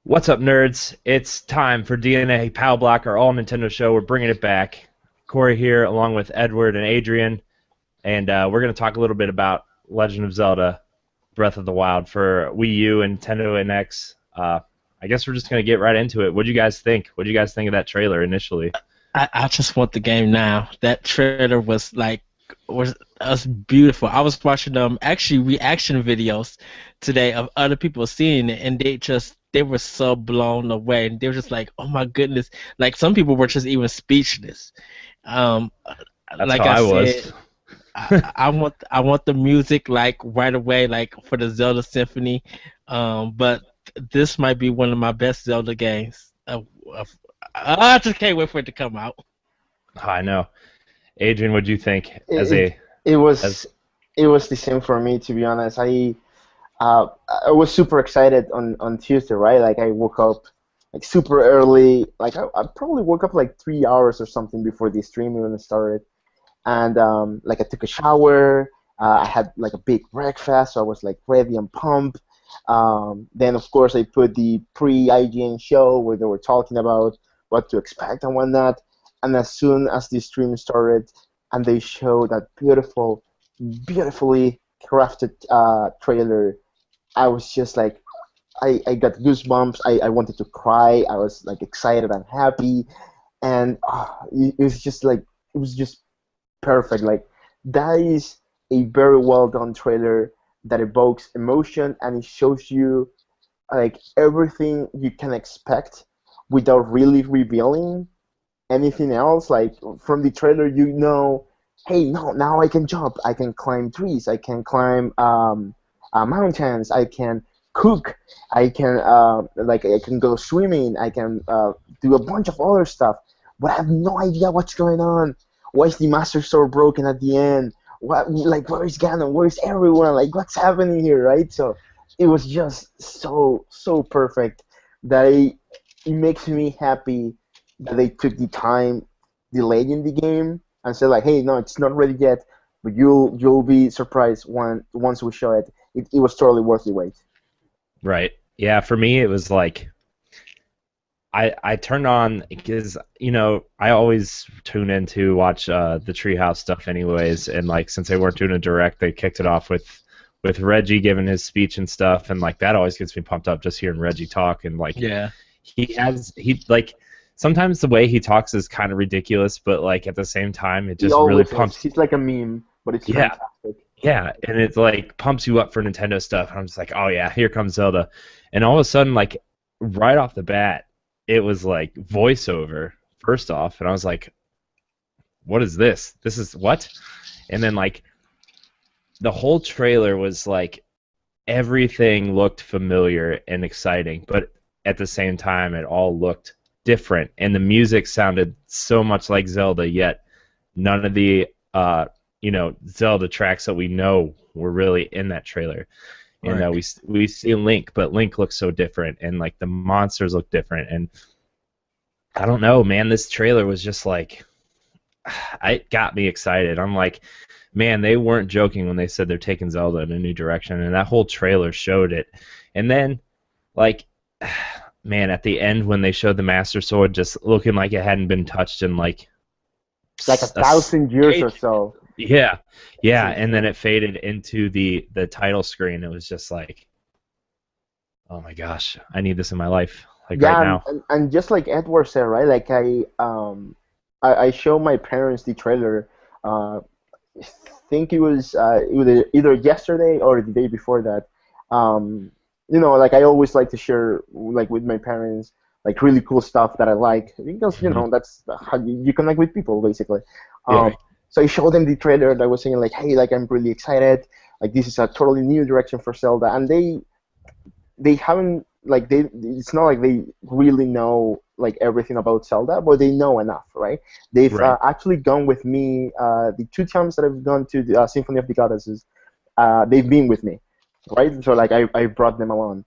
What's up, nerds? It's time for DNA POW Block, our all Nintendo show. We're bringing it back. Corey here, along with Edward and Adrian, and we're going to talk a little bit about Legend of Zelda: Breath of the Wild for Wii U and Nintendo NX. I guess we're just going to get right into it. What do you guys think? What do you guys think of that trailer initially? I just want the game now. That trailer was beautiful. I was watching actually reaction videos today of other people seeing it, and they were so blown away, and they were just like, "Oh my goodness!" Like some people were just even speechless. That's Like how I said, was. I want the music like right away, like for the Zelda Symphony. But this might be one of my best Zelda games. I just can't wait for it to come out. I know. Adrian, what do you think? It was the same for me, to be honest. I was super excited on Tuesday, right? Like I woke up like super early. Like I probably woke up like 3 hours or something before the stream even started, and like I took a shower. I had like a big breakfast, so I was like ready and pumped. Then of course I put the pre-IGN show where they were talking about what to expect and whatnot. And as soon as the stream started and they showed that beautifully crafted trailer, I was just like, I got goosebumps. I wanted to cry. I was like excited and happy, and it was just perfect. Like that is a very well done trailer that evokes emotion and it shows you like everything you can expect without really revealing anything else. Like from the trailer, hey, no, now I can jump, I can climb trees, I can climb mountains, I can cook, I can I can go swimming, I can do a bunch of other stuff, but I have no idea what's going on. Why is the Master Sword broken at the end? Where is Ganon? Where is everyone? Like, what's happening here, right? So it was just so perfect that it makes me happy that they took the time delaying the game and said like, hey, no, it's not ready yet, but you'll be surprised once we show it. It was totally worth the wait. Right. Yeah, for me it was like I turned on because I always tune in to watch the Treehouse stuff anyways, and like since they weren't doing a direct, they kicked it off with Reggie giving his speech and stuff, and like that always gets me pumped up just hearing Reggie talk, and like Yeah. he like sometimes the way he talks is kind of ridiculous, but like at the same time it He just really always pumps. is. He's like a meme, but it's Yeah. fantastic. Yeah, and it like pumps you up for Nintendo stuff, and I'm just like, oh yeah, here comes Zelda, and all of a sudden like right off the bat it was like voiceover first off, and I was like, what is this? This is what? And then like the whole trailer was like everything looked familiar and exciting, but at the same time it all looked different, and the music sounded so much like Zelda, yet none of the Zelda tracks that we know were really in that trailer. And we see Link, but Link looks so different, and like the monsters look different, and I don't know, man. This trailer was just like, it got me excited. I'm like, man, they weren't joking when they said they're taking Zelda in a new direction, and that whole trailer showed it. And then, like, man, at the end when they showed the Master Sword just looking like it hadn't been touched in like 1,000 years or so. Yeah, and then it faded into the title screen. It was just like, oh my gosh, I need this in my life, like right now. And just like Edward said, right? Like I showed my parents the trailer. I think it was either yesterday or the day before that. Like I always like to share like with my parents like really cool stuff that I like because that's how you connect with people basically. Yeah. So I showed them the trailer that was saying like, hey, like I'm really excited. Like this is a totally new direction for Zelda, and they haven't like it's not like they really know like everything about Zelda, but they know enough, right? They've Right. actually gone with me the two times that I've gone to the Symphony of the Goddesses. They've been with me, right? So like I brought them along.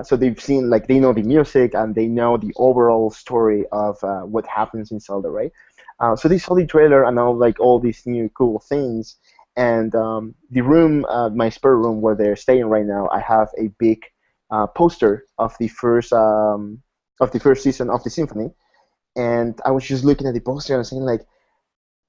So they've seen like they know the music and they know the overall story of what happens in Zelda, right? So they saw the trailer and all like all these new cool things. And the room, my spare room where they're staying right now, I have a big poster of the first season of the symphony, and I was just looking at the poster and saying like,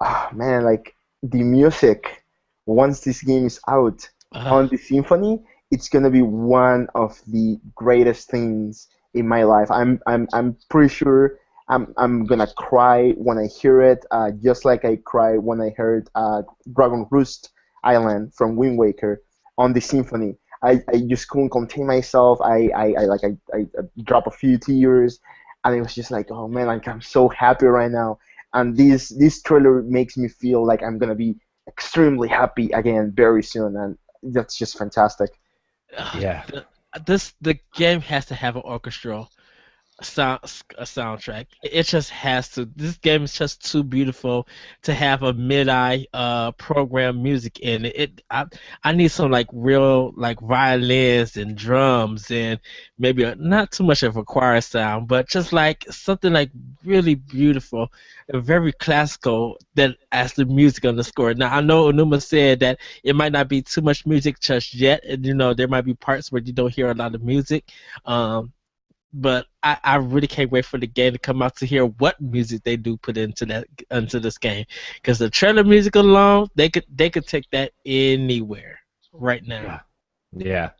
oh man, like the music once this game is out on the symphony, it's gonna be one of the greatest things in my life. I'm pretty sure I'm gonna cry when I hear it, just like I cried when I heard Dragon Roost Island from Wind Waker on the symphony. I just couldn't contain myself. I dropped a few tears, and it was just like, oh man, like I'm so happy right now. And this trailer makes me feel like I'm gonna be extremely happy again very soon, and that's just fantastic. Yeah. The game has to have an orchestra a soundtrack. It just has to. This game is just too beautiful to have a mid-eye program music in it. I need some like real like violins and drums and maybe not too much of a choir sound, but just like something like really beautiful and very classical that as the music on the score. Now I know Onuma said that it might not be too much music just yet, and there might be parts where you don't hear a lot of music. But I really can't wait for the game to come out to hear what music they do put into this game, because the trailer music alone, they could take that anywhere right now. Yeah,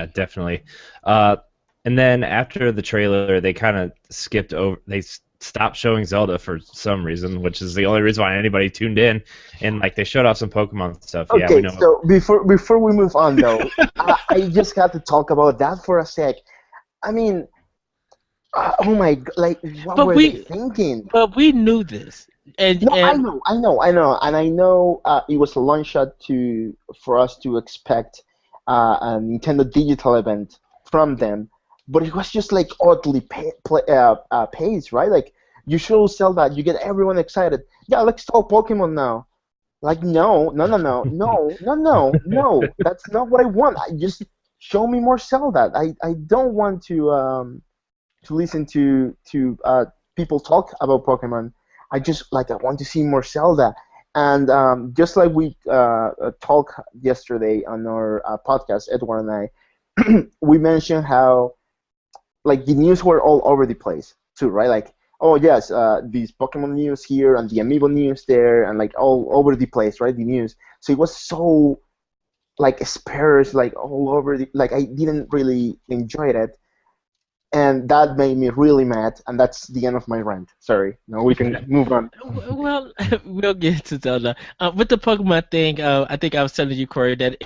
definitely. And then after the trailer, they kind of skipped over. They stopped showing Zelda for some reason, which is the only reason why anybody tuned in. And like they showed off some Pokemon stuff. Yeah, we Okay, know. so before we move on though, I just got to talk about that for a sec. I mean, oh my, like what But were they thinking? we knew this, and No, and I know it was a long shot for us to expect a Nintendo Digital event from them, but it was just like oddly paced, right? Like you show Zelda, you get everyone excited. Yeah, let's talk Pokemon now. Like no. That's not what I want. I just show me more Zelda. I don't want to listen to people talk about Pokemon. I want to see more Zelda. And just like we talked yesterday on our podcast, Edward and I, we mentioned how like the news were all over the place too, right? Like, oh yes, these Pokemon news here and the Amiibo news there, and like all over the place, right? The news. So it was so like sparse, like all over the like I didn't really enjoy it, and that made me really mad. And that's the end of my rant. Sorry. Now we can move on. well, we'll get to Zelda. With the Pokemon thing, I think I was telling you, Corey, that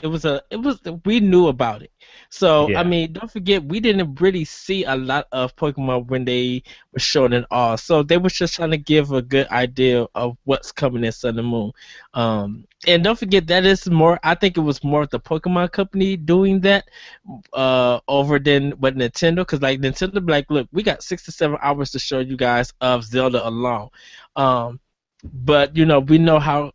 we knew about it. So I Yeah. mean, don't forget, we didn't really see a lot of Pokemon when they were shown in all. So they was just trying to give a good idea of what's coming in Sun and Moon. And don't forget that is more. I think it was more of the Pokemon Company doing that over than what Nintendo, because like Nintendo be like, look, we got 6 to 7 hours to show you guys of Zelda alone. But we know how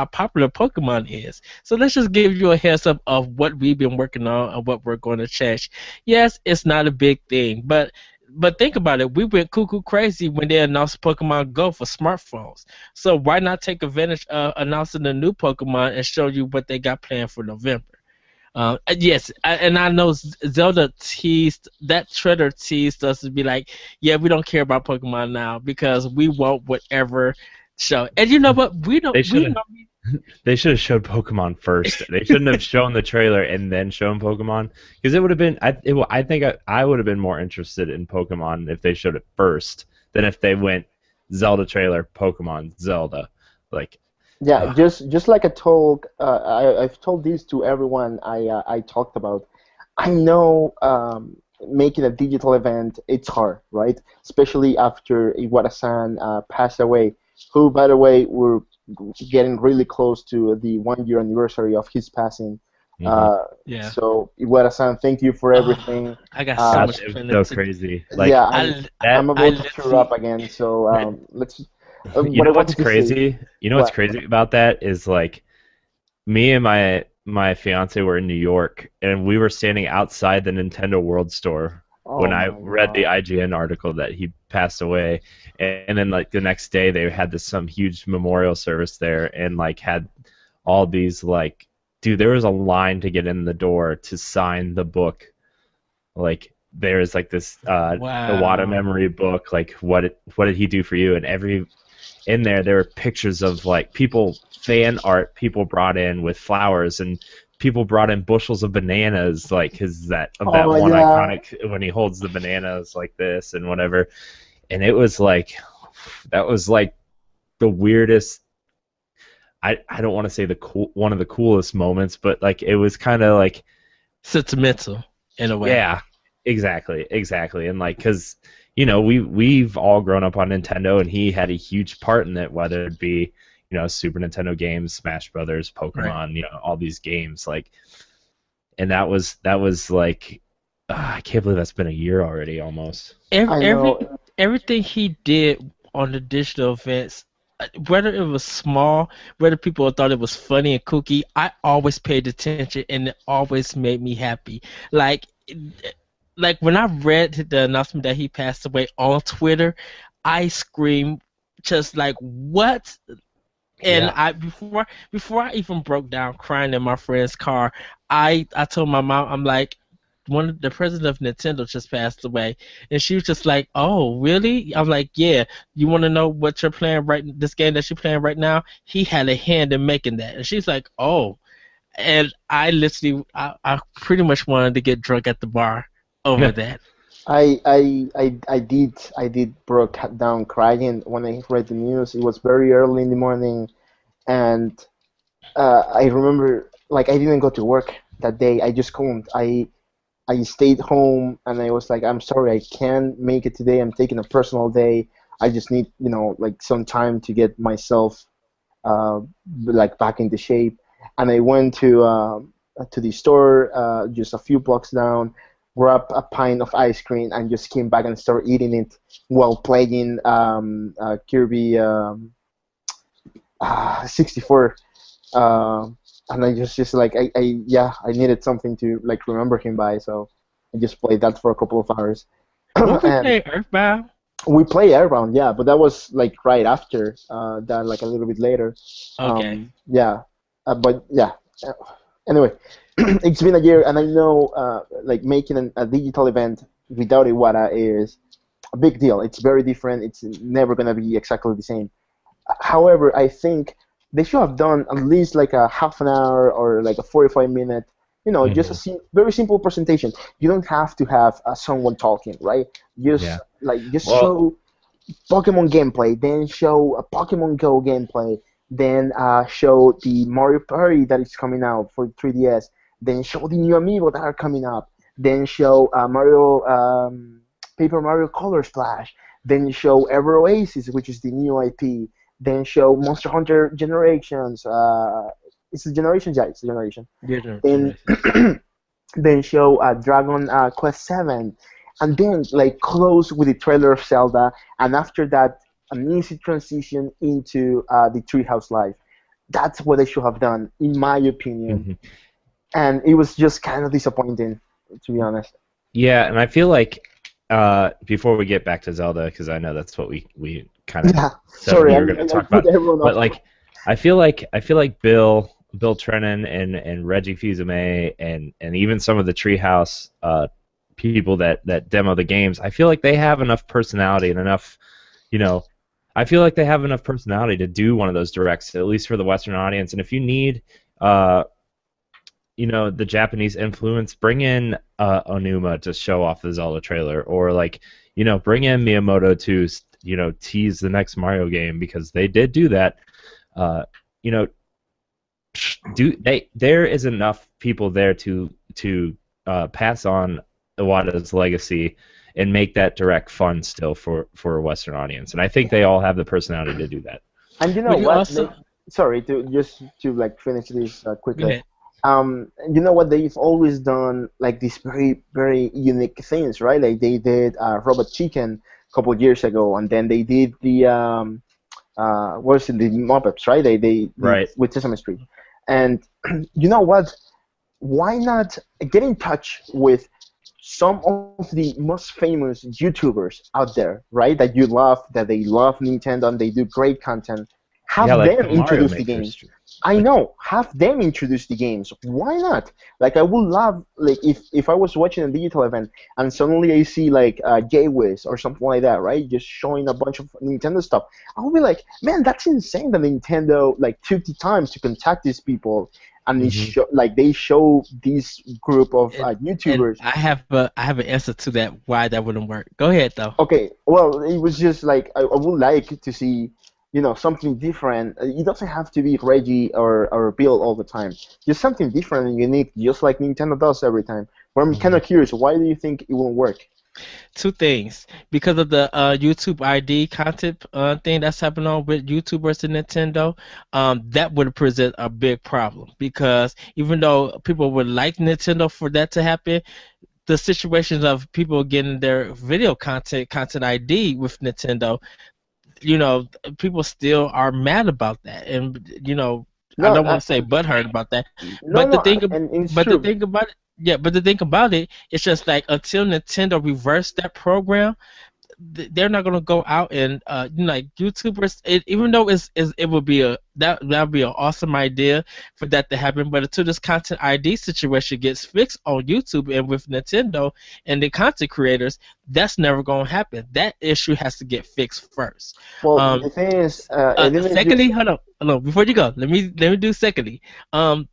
popular Pokemon is. So let's just give you a heads up of what we've been working on and what we're going to change. Yes, it's not a big thing, but think about it. We went cuckoo crazy when they announced Pokemon Go for smartphones. So why not take advantage of announcing the new Pokemon and show you what they got planned for November? Yes, and I know Zelda teased that trailer teased us to be like, yeah, we don't care about Pokemon now because we want whatever show. And you know what? We don't. They We should know. they should have showed Pokemon first. They shouldn't have shown the trailer and then shown Pokemon, because it would have been. I think I would have been more interested in Pokemon if they showed it first than if they went Zelda trailer, Pokemon, Zelda. Like, Yeah, just like I've told this to everyone I talked about. I know making a digital event it's hard, right? Especially after Iwata-san passed away, who, by the way, we're getting really close to the 1 year anniversary of his passing Hmm. Yeah. So Iwata-san, thank you for Oh, everything. I got so Uh, Gosh, much it was planning so to. crazy. yeah, Like I'm that. I about to cheer up literally. again. So let's. You What I know what's wanted to say. crazy? You know what's What? crazy about that is like me and my fiance were in New York and we were standing outside the Nintendo World Store when Oh I my read the God. IGN article that he passed away. And then like the next day they had this some huge memorial service there and like had all these like dude, there was a line to get in the door to sign the book. Like there's like this Iwata Wow. memory book, like what did he do for you? And every in there were pictures of like people fan art people brought in with flowers and people brought in bushels of bananas like his that of that Oh one yeah. iconic when he holds the bananas like this and whatever. And it was like that was like the weirdest. I don't want to say the cool one of the coolest moments, but like it was kind of like Sentimental in a way. yeah, exactly, and like because we've all grown up on Nintendo, and he had a huge part in it, whether it be Super Nintendo games, Smash Brothers, Right. Pokemon, all these games, like, and that was like I can't believe that's been a year already almost. Every, I every know. everything he did on the digital events, whether it was small, whether people thought it was funny and kooky, I always paid attention and it always made me happy. Like like when I read the announcement that he passed away on Twitter, I screamed just like what? And Yeah. I before I even broke down crying in my friend's car, I told my mom, I'm like, one of the president of Nintendo just passed away, and she was just like, "Oh, really?" I'm like, "Yeah." You want to know what you're playing right? This game that you're playing right now, he had a hand in making that, and she's like, "Oh." And I literally, I pretty much wanted to get drunk at the bar over that. I did broke down crying when I read the news. It was very early in the morning, and I remember like I didn't go to work that day. I just couldn't. I stayed home and I was like, I'm sorry, I can't make it today. I'm taking a personal day. I just need, like some time to get myself uh, like back into shape. And I went to the store just a few blocks down, grabbed a pint of ice cream, and just came back and started eating it while playing Kirby 64. Uh, and I just like yeah, I needed something to like remember him by, so I just played that for a couple of hours. What we And play, Earthbound? we play Airbound, yeah, but that was like right after that, like a little bit later. Okay. Yeah, but yeah. Uh, Anyway, it's been a year, and I know like making a digital event without Iwata is a big deal. It's very different. It's never gonna be exactly the same. However, I think they should have done at least like a half an hour or like a 45 minute, just a Hmm. very simple presentation. You don't have to have someone talking, right? Yeah. Just Well, show Pokemon gameplay, then show a Pokemon Go gameplay, then show the Mario Party that is coming out for 3DS, then show the new amiibo that are coming up, then show Paper Mario Color Splash, then show Ever Oasis, which is the new IP, then show Monster Hunter Generations. It's the Generations, yeah, it's the Generation. Then Generations. then show Dragon Quest 7, and then like close with the trailer of Zelda, and after that, an easy transition into the Treehouse Live. That's what they should have done, in my opinion, mhm. and it was just kind of disappointing, to be honest. Yeah, and I feel like before we get back to Zelda, because I know that's what we kind of Yeah, said sorry, we I, were going to I, I talk put about, everyone but off. like I feel like Bill Trennan and Reggie Fils-Aime and even some of the Treehouse people that demo the games, I feel like they have enough personality and enough, you know, I feel like they have enough personality to do one of those directs, at least for the Western audience. And if you need uh, the Japanese influence, bring in Onuma to show off the Zelda trailer, or like, bring in Miyamoto to, tease the next Mario game because they did do that. Uh, you know, there is enough people there to pass on Iwata's legacy and make that direct fun still for a Western audience, and I think they all have the personality to do that. And you know Would you what? also Sorry to just to like finish this go quickly. ahead? You know what? They've always done like these very, very unique things, right? Like they did Robot Chicken a couple of years ago, and then they did the what was it, the Muppets, right? They did Right. with Sesame Street, and you know what? Why not get in touch with some of the most famous YouTubers out there, right? That you love, that they love Nintendo and they do great content. Yeah, Have like them the Mario introduce the Maker. games. I Like, know. Have them introduce the games. Why not? Like I would love, like if I was watching a digital event and suddenly I see like Jaywiz or something like that, right? Just showing a bunch of Nintendo stuff. I'll be like, man, that's insane that Nintendo like took the time to contact these people and mhm. like they show this group of And YouTubers. I have an answer to that why that wouldn't work. Go ahead though. Okay, well, it was just like I would like to see, something different. It doesn't have to be Reggie or Bill all the time. Just something different and unique, just like Nintendo does every time. But I'm kind Mhm. of curious, why do you think it won't work? Two things. Because of the YouTube ID content thing that's happening on with YouTubers and Nintendo, that would present a big problem. Because even though people would like Nintendo for that to happen, the situations of people getting their video content ID with Nintendo, you know, people still are mad about that, and I No, don't want to say butthurt about that, no, but the no, thing, and it's but the true. thing about it, yeah, but the thing about it, it's just like until Nintendo reversed that program, they're not gonna go out and like YouTubers. Even though it would be that would be an awesome idea for that to happen, but until this content ID situation gets fixed on YouTube and with Nintendo and the content creators, that's never gonna happen. That issue has to get fixed first. Well, Um, the thing is, I don't know if you. Secondly, hold on. Before you go, let me do secondly. Um,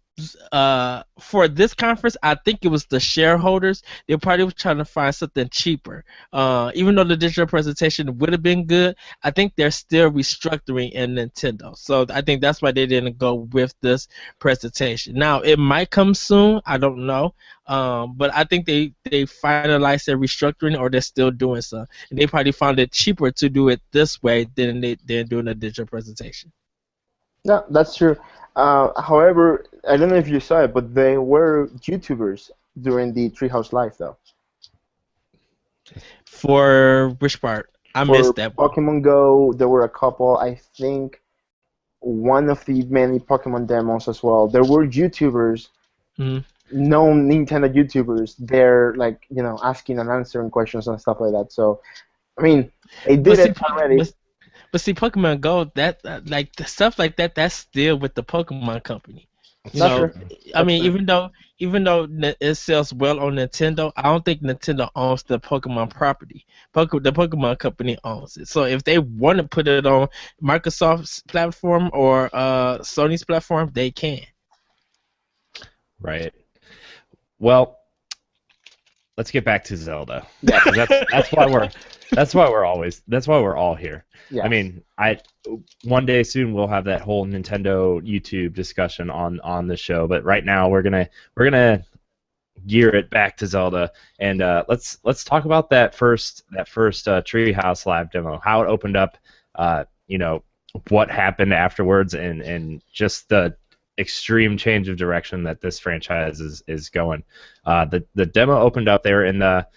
for this conference, I think it was the shareholders. They probably was trying to find something cheaper. Even though the digital presentation would have been good, I think they're still restructuring in Nintendo. So I think that's why they didn't go with this presentation. Now it might come soon. I don't know. But I think they finalized their restructuring, or they're still doing so. And they probably found it cheaper to do it this way than doing a digital presentation. No, that's true. However, I don't know if you saw it, but they were YouTubers during the Treehouse Live, though. For which part? I For missed that one. Pokemon Go, there were a couple. I think one of the many Pokemon demos as well. There were YouTubers, Mhm. known Nintendo YouTubers. They're like, asking and answering questions and stuff like that. So, I mean, they But did see, it already. but see, Pokemon Go, like the stuff like that, that's still with the Pokemon company. You That's That's know, true. true. I That's mean, true. even though it sells well on Nintendo, I don't think Nintendo owns the Pokemon property. The Pokemon company owns it. So if they want to put it on Microsoft's platform or Sony's platform, they can. Right. Well, let's get back to Zelda, Yes. because that's why we're all here. I Yes. mean, I one day soon we'll have that whole Nintendo YouTube discussion on the show, but right now we're gonna gear it back to Zelda, and let's talk about that first Treehouse Live demo, how it opened up, you know, what happened afterwards, and just the extreme change of direction that this franchise is going. The demo opened up there in the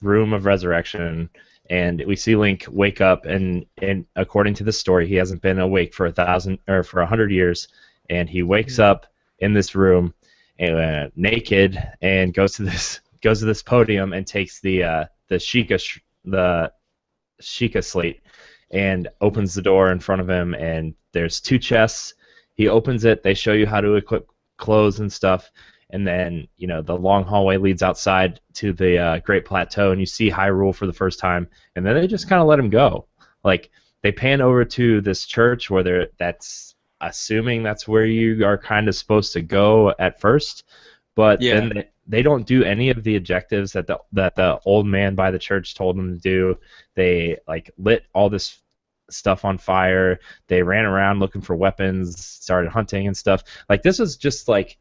room of resurrection, and we see Link wake up, and according to the story, he hasn't been awake for 100 years, and he wakes up in this room, naked, and goes to this podium and takes the Sheikah slate and opens the door in front of him, and there's two chests. He opens it. They show you how to equip clothes and stuff, and then the long hallway leads outside to the Great Plateau, and you see Hyrule for the first time, and then they just kind of let him go. Like, they pan over to this church where that's assuming that's where you are kind of supposed to go at first, but Yeah. then they don't do any of the objectives that the old man by the church told them to do. They like lit all this stuff on fire. They ran around looking for weapons, started hunting and stuff. Like, this was just like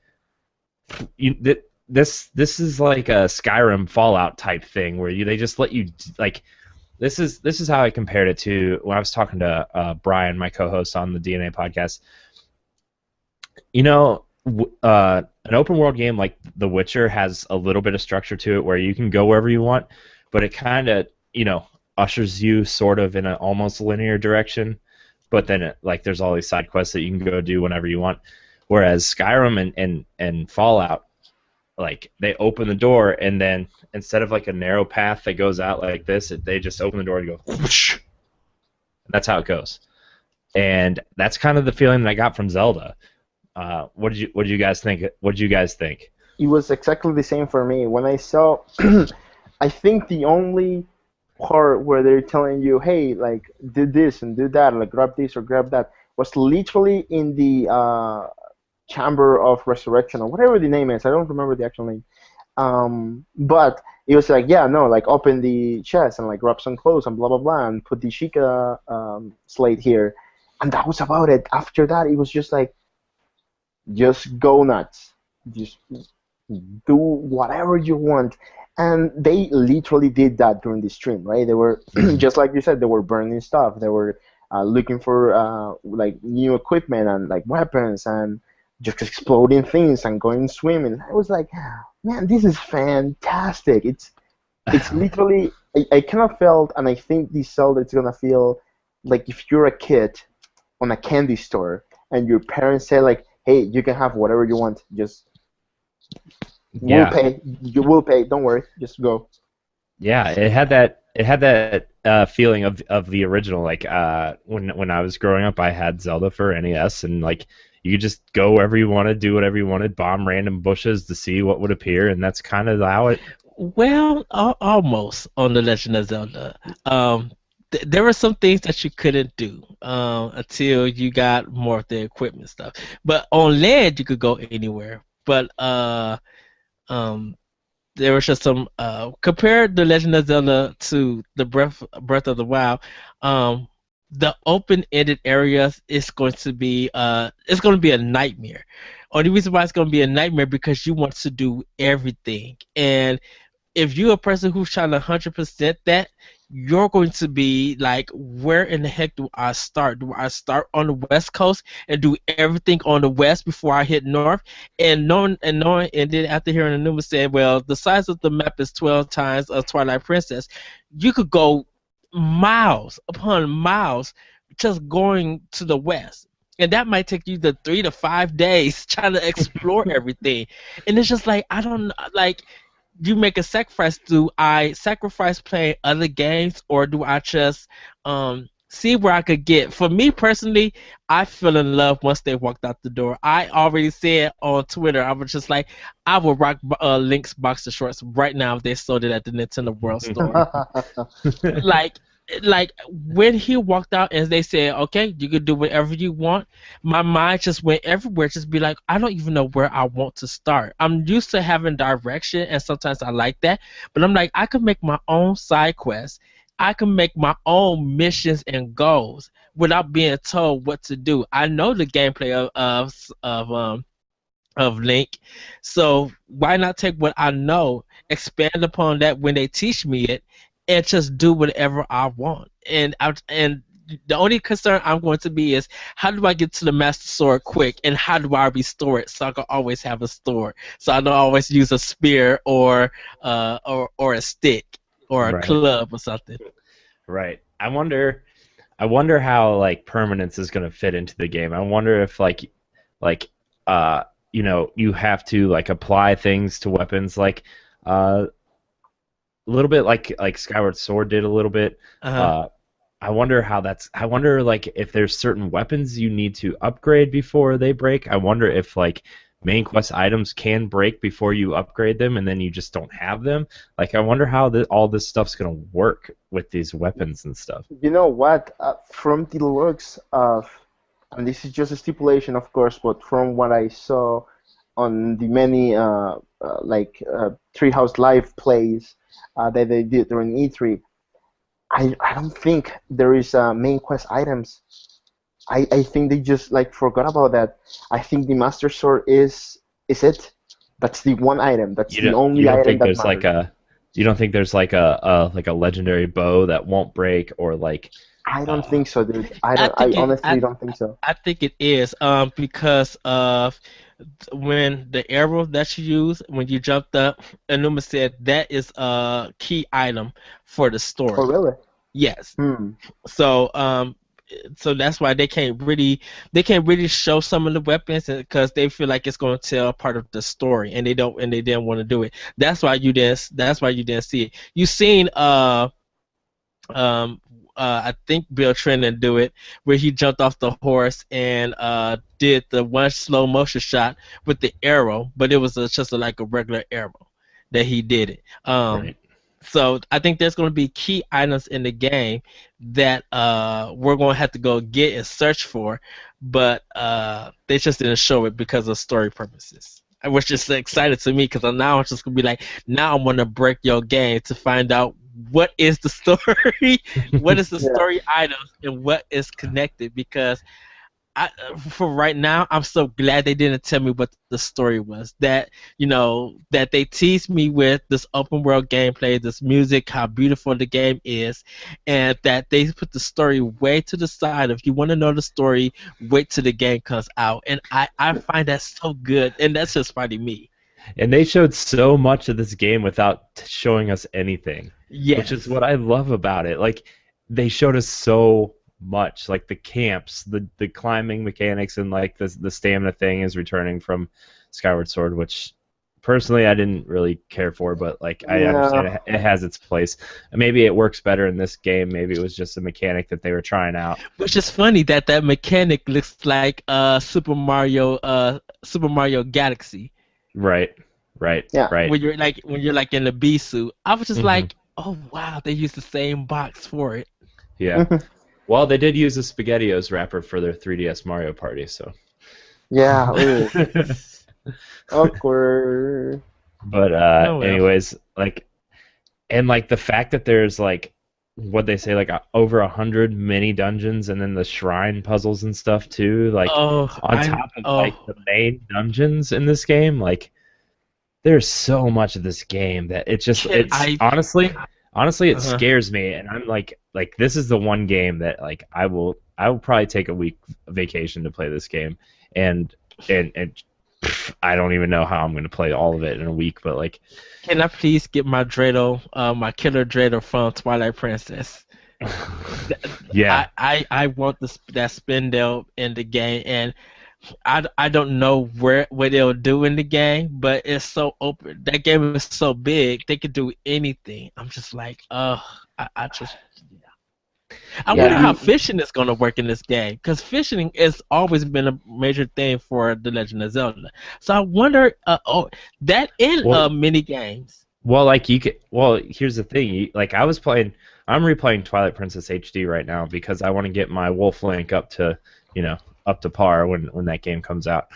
this is like a Skyrim Fallout type thing where they just let you, like, this is how I compared it to when I was talking to Brian, my co-host on the DNA podcast. You know, an open world game like The Witcher has a little bit of structure to it where you can go wherever you want, but it kind of, ushers you sort of in an almost linear direction. But then, like, there's all these side quests that you can go do whenever you want. Whereas Skyrim and Fallout, like, they open the door and then instead of like a narrow path that goes out like this, they just open the door and go whoosh. That's how it goes. And that's kind of the feeling that I got from Zelda. What did you guys think? What did you guys think? It was exactly the same for me. When I saw, I think the only part where they're telling you, hey, like, do this and do that, like, grab this or grab that, was literally in the Chamber of Resurrection or whatever the name is. I don't remember the actual name. But it was like, yeah, no, like, open the chest and, like, grab some clothes and blah, blah, blah, and put the Sheikah slate here. And that was about it. After that, it was just like, just go nuts. Just do whatever you want. And they literally did that during the stream, right? They were, just like you said, they were burning stuff. They were looking for like new equipment and like weapons and just exploding things and going swimming. I was like, man, this is fantastic. It's literally, I kind of felt, and I think this Zelda is gonna feel like if you're a kid on a candy store and your parents say like, hey, you can have whatever you want, just we'll Yeah, pay. You will pay. Don't worry. Just go. yeah. It had that feeling of the original. Like when I was growing up, I had Zelda for NES, and like you could just go wherever you wanted, do whatever you wanted, bomb random bushes to see what would appear, and that's kind of how it. Well, almost on the Legend of Zelda. There were some things that you couldn't do until you got more of the equipment stuff. But on land, you could go anywhere. But um, there was just some compare the Legend of Zelda to the Breath of the Wild. The open-ended areas is going to be it's going to be a nightmare. Only reason why it's going to be a nightmare because you want to do everything, and if you're a person who's trying to 100% that, you're going to be like, where in the heck do I start? Do I start on the West Coast and do everything on the West before I hit North? And then after hearing the news said, well, the size of the map is 12 times of Twilight Princess, you could go miles upon miles just going to the West. And that might take you the 3 to 5 days trying to explore everything. And it's just like, I don't like, you make a sacrifice. Do I sacrifice playing other games, or do I just see where I could get? For me personally, I fell in love once they walked out the door. I already said on Twitter, I was just like, I would rock Link's boxer shorts right now if they sold it at the Nintendo World Store. like like when he walked out and they said, okay, you can do whatever you want, my mind just went everywhere, just be like, I don't even know where I want to start. I'm used to having direction, and sometimes I like that, but I'm like, I could make my own side quests, I can make my own missions and goals without being told what to do. I know the gameplay of Link, so why not take what I know, expand upon that when they teach me it, and just do whatever I want. And the only concern I'm going to be is, how do I get to the Master Sword quick, and how do I restore it so I can always have a sword, so I don't always use a spear or a stick or a Right. club or something. Right. I wonder how like permanence is going to fit into the game. I wonder if like you have to like apply things to weapons like a little bit like Skyward Sword did a little bit. Uh-huh. Uh I wonder like if there's certain weapons you need to upgrade before they break. I wonder if like main quest items can break before you upgrade them and then you just don't have them. Like I wonder how all this stuff's going to work with these weapons and stuff. You know what? From the looks of, and this is just a stipulation, of course, but from what I saw on the many Treehouse Live plays that they did during E3, I don't think there is main quest items. I think they just like forgot about that. I think the Master Sword is it. That's the one item. That's You the don't you only don't item think that there's matters. like a you don't think there's like a legendary bow that won't break or like I don't think so, dude. I I think it. honestly don't think so. I think it is because of when the arrow that you use when you jumped up, Anuma said that is a key item for the Oh, story. really? Yes. Hmm. So so that's why they can't really show some of the weapons because they feel like it's going to tell part of the story and they didn't want to do it. That's why you didn't see it. You seen um I think Bill Trinen do it where he jumped off the horse and did the one slow motion shot with the arrow, but it was just like a regular arrow that he did it. Right. So I think there's going to be key items in the game that we're going to have to go get and search for, but they just didn't show it because of story purposes. Which just excited to me because now I'm just gonna be like, now I'm gonna break your game to find out what is the story, what is the Yeah. story items, and what is connected. Because for right now, I'm so glad they didn't tell me what the story was. That that they teased me with this open world gameplay, this music, how beautiful the game is, and that they put the story way to the side. If you want to know the story, wait till the game comes out. And I find that so good, and that's just probably me. And they showed so much of this game without showing us anything, which is Yes. what I love about it. Like they showed us so much, like the camps, the climbing mechanics, and like the stamina thing is returning from Skyward Sword, which personally I didn't really care for, but like I understand Yeah. it has its place. Maybe it works better in this game. Maybe it was just a mechanic that they were trying out. Which is funny that that mechanic looks like Super Mario Galaxy. Right, right, Yeah. right. When you're like in the bee suit. I was just Hmm. like, oh wow, they used the same box for it. Yeah. Well, they did use a SpaghettiOs wrapper for their 3DS Mario Party, so. Yeah. Ooh. Awkward. But Oh well. anyways, like, and like the fact that there's like what they say, like over 100 mini dungeons, and then the shrine puzzles and stuff too, like Oh, on top of like oh the main dungeons in this game, like there's so much of this game that can it's I honestly it uh scares me, and I'm like this is the one game that like I will probably take a week vacation to play this game, and and I don't even know how I'm going to play all of it in a week, but like can I please get my Dreidel, my killer Dreidel from Twilight Princess? yeah. I want that Spindle in the game, and I don't know what they'll do in the game, but it's so open. That game is so big, they could do anything. I'm just like, I just I Yeah. wonder how The fishing is gonna work in this game, because fishing has always been a major thing for the Legend of Zelda. So I wonder, that in Well, mini games. well, like you could. Well, here's the thing. Like I'm replaying Twilight Princess HD right now because I want to get my Wolf Link up to, up to par when that game comes out,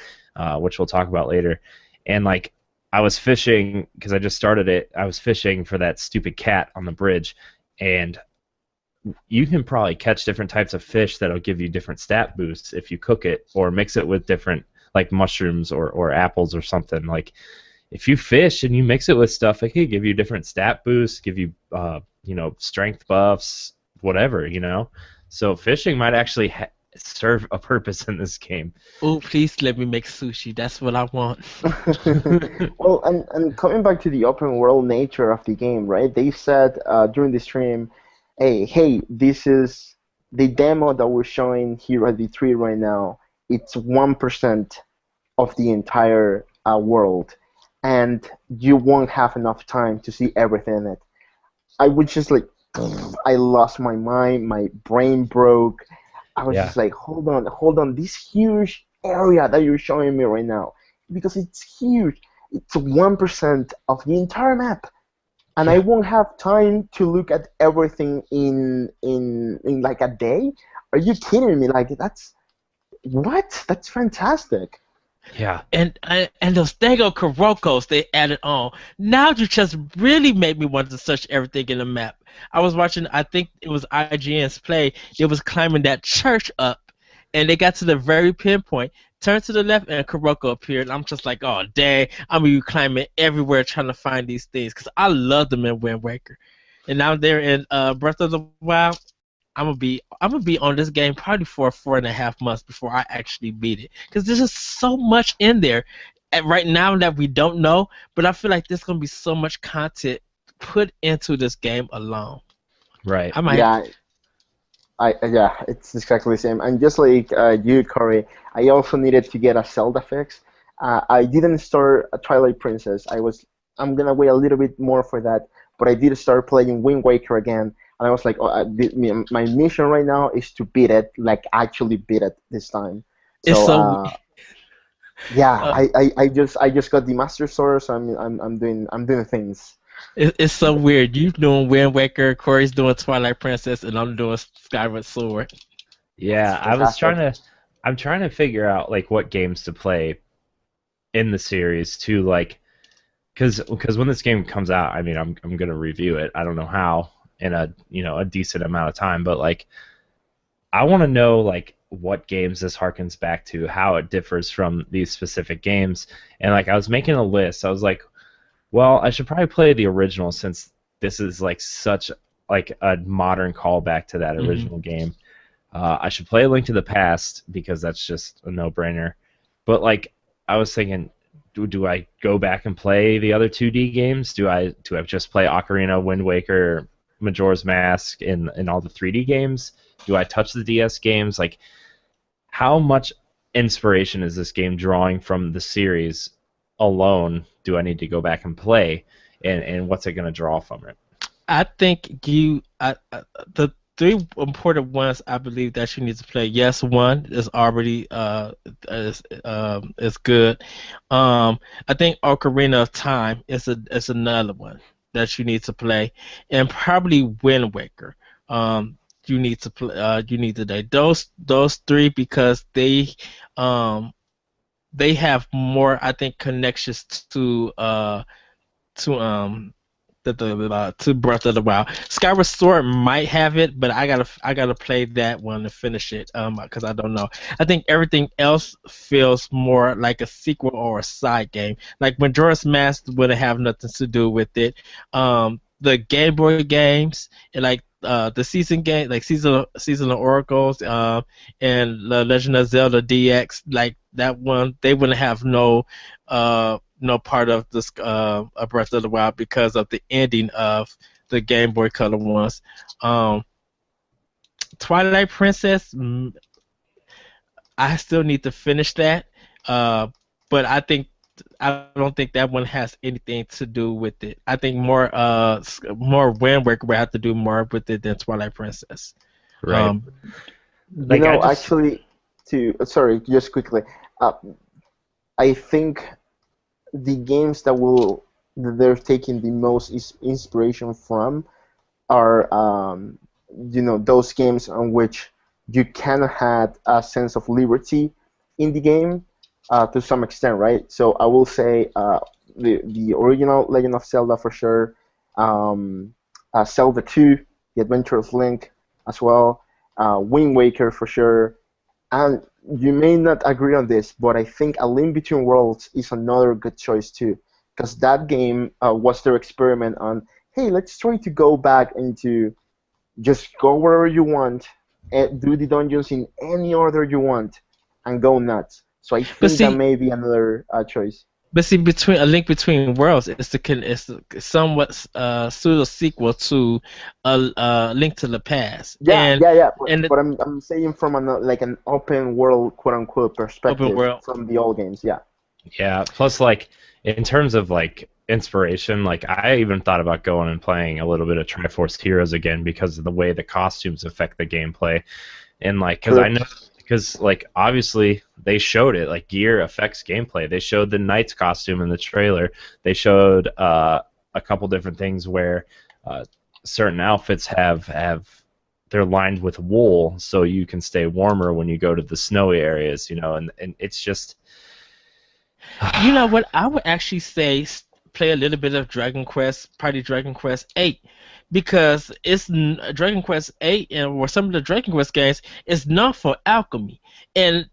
which we'll talk about later. And like I was fishing because I just started it. I was fishing for that stupid cat on the bridge, and you can probably catch different types of fish that'll give you different stat boosts if you cook it or mix it with different like mushrooms or apples or something. Like if you fish and you mix it with stuff, it could give you different stat boosts, give you strength buffs, whatever. So fishing might actually serve a purpose in this game. Oh, please let me make sushi. That's what I want. well, and coming back to the open world nature of the game, right? They said during the stream, hey, this is the demo that we're showing here at the 3 right now. It's 1% of the entire world, and you won't have enough time to see everything in it. I was just like, I lost my mind, my brain broke. I was Yeah. just like, hold on, this huge area that you're showing me right now, because it's huge. It's 1% of the entire map, and I Yeah. won't have time to look at everything in like a day. Are you kidding me? Like that's what? That's fantastic. Yeah. And those Dago Kurokos they added on. Now you just really made me want to search everything in the map. I was watching, I think it was IGN's play. It was climbing that church up, and they got to the very pinpoint. Turned to the left, and Kuroko appeared. I'm just like, oh dang! I'm gonna be climbing everywhere trying to find these things because I love them in Wind Waker. And now they're in Breath of the Wild. I'm gonna be on this game probably for 4.5 months before I actually beat it, because there's just so much in there, and right now that we don't know. But I feel like there's gonna be so much content put into this game alone. Right. I might. Yeah, yeah, it's exactly the same. And just like you, Corey, I also needed to get a Zelda fix. I didn't start a Twilight Princess. I'm gonna wait a little bit more for that. But I did start playing Wind Waker again, and I was like, oh, my mission right now is to beat it, like actually beat it this time. It's So so. yeah, Uh, I just got the Master Sword, so I'm doing things. it's so weird. You doing Wind Waker, Corey's doing Twilight Princess, and I'm doing Skyward Sword. It's Yeah, fantastic. I'm trying to figure out like what games to play in the series to like because when this game comes out, I mean, I'm gonna review it. I don't know how in a decent amount of time, but like I want to know like what games this harkens back to, how it differs from these specific games, and like I was making a list. I was like, well, I should probably play the original since this is like such like a modern callback to that Hmm. original game. I should play A Link to the Past because that's just a no-brainer. But like, I was thinking, do I go back and play the other 2D games? Do I just play Ocarina, Wind Waker, Majora's Mask, in all the 3D games? Do I touch the DS games? Like, how much inspiration is this game drawing from the series alone? Do I need to go back and play, and what's it going to draw from it? I think the three important ones I believe that you need to play. Yes, one is already is good. I think Ocarina of Time is another one that you need to play, and probably Wind Waker. You need to play. You need to play those three because um they have more, I think, connections to to Breath of the Wild. Skyward Sword might have it, but I gotta play that one to finish it because I don't know. I think everything else feels more like a sequel or a side game. Like Majora's Mask wouldn't have nothing to do with it. The Game Boy games and like the season game, like seasonal oracles, and the Legend of Zelda DX, like that one, they wouldn't have no part of this Breath of the Wild because of the ending of the Game Boy Color ones. Um, Twilight Princess, I still need to finish that, uh, but I don't think that one has anything to do with it. I think more Wind Waker would have to do more with it than Twilight Princess. Right. Um, You Like I know, just actually, sorry, just quickly, uh, I think the games that they're taking the most inspiration from are those games on which you can have a sense of liberty in the game to some extent, right? So I will say the original Legend of Zelda for sure, Zelda 2, The Adventure of Link as well, Wind Waker for sure, and you may not agree on this, but I think A Link Between Worlds is another good choice too, because that game was their experiment on, hey, let's try to go back into just go wherever you want, and do the dungeons in any order you want, and go nuts. So I but think that see, may be another choice. between A Link Between Worlds is the somewhat pseudo sequel to a Link to the Past, Yeah, yeah, yeah. But, and the but I'm saying from like an open world, quote unquote, open perspective world. from the old games. Yeah. yeah. Plus, like in terms of like inspiration, like I even thought about going and playing a little bit of Triforce Heroes again because of the way the costumes affect the gameplay, and like because I True. know because like obviously they showed it like gear affects gameplay. They showed the knight's costume in the trailer. They showed a couple different things where uh, certain outfits have they're lined with wool so you can stay warmer when you go to the snowy areas, and it's just You know what? I would actually say play a little bit of Dragon Quest, probably Dragon Quest 8, because Dragon Quest 8 or some of the Dragon Quest games is known for alchemy, and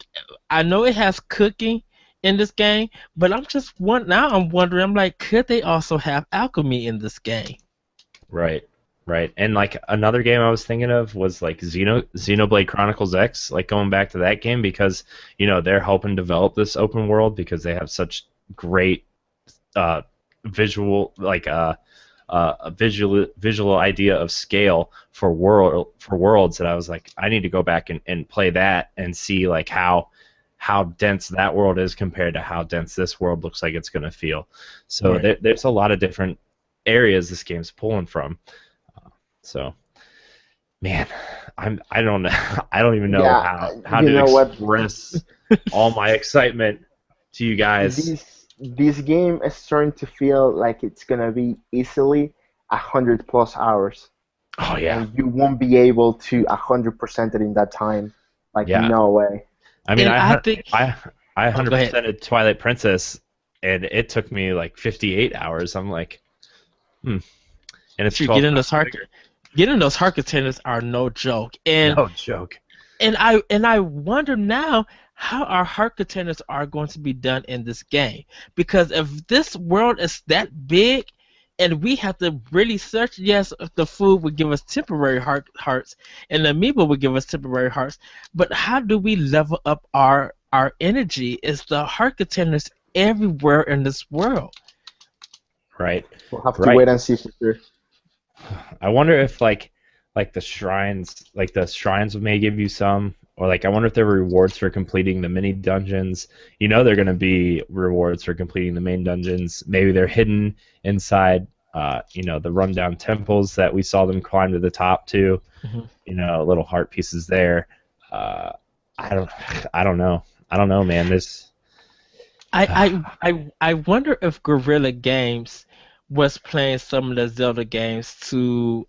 I know it has cooking in this game, but I'm wondering, I'm like, could they also have alchemy in this game? right. Right. And like another game I was thinking of was like Xenoblade Chronicles X, like going back to that game because, they're helping develop this open world because they have such great uh visual like a visual idea of scale for worlds that I was like I need to go back and play that and see like how dense that world is compared to how dense this world looks like it's going to feel. So Right. there's a lot of different areas this game's pulling from. So, man, I don't know. I don't even know Yeah, how you to know what? express all my excitement to you guys. This game is starting to feel like it's gonna be easily 100 plus hours, Oh yeah, and you won't be able to 100% it in that time. Like yeah. no way. I mean, And I think. I Oh, go ahead. 100%ed Twilight Princess, and it took me like 58 hours. I'm like, and it's Shoot, 12 times bigger. getting those heart containers are no joke. And No joke. I wonder now how our heart containers are going to be done in this game. Because if this world is that big and we have to really search, yes, the food would give us temporary hearts and the amoeba would give us temporary hearts, but how do we level up our energy? Is the heart containers everywhere in this world? Right, We'll have to right. wait and see for sure. I wonder if like the shrines may give you some, or like I wonder if there are rewards for completing the mini dungeons. They're going to be rewards for completing the main dungeons. Maybe they're hidden inside, the rundown temples that we saw them climb to the top to. Mhm. Little heart pieces there. Uh, I don't, I don't know. I don't know, man. This, I wonder if Guerrilla Games was playing some of the Zelda games to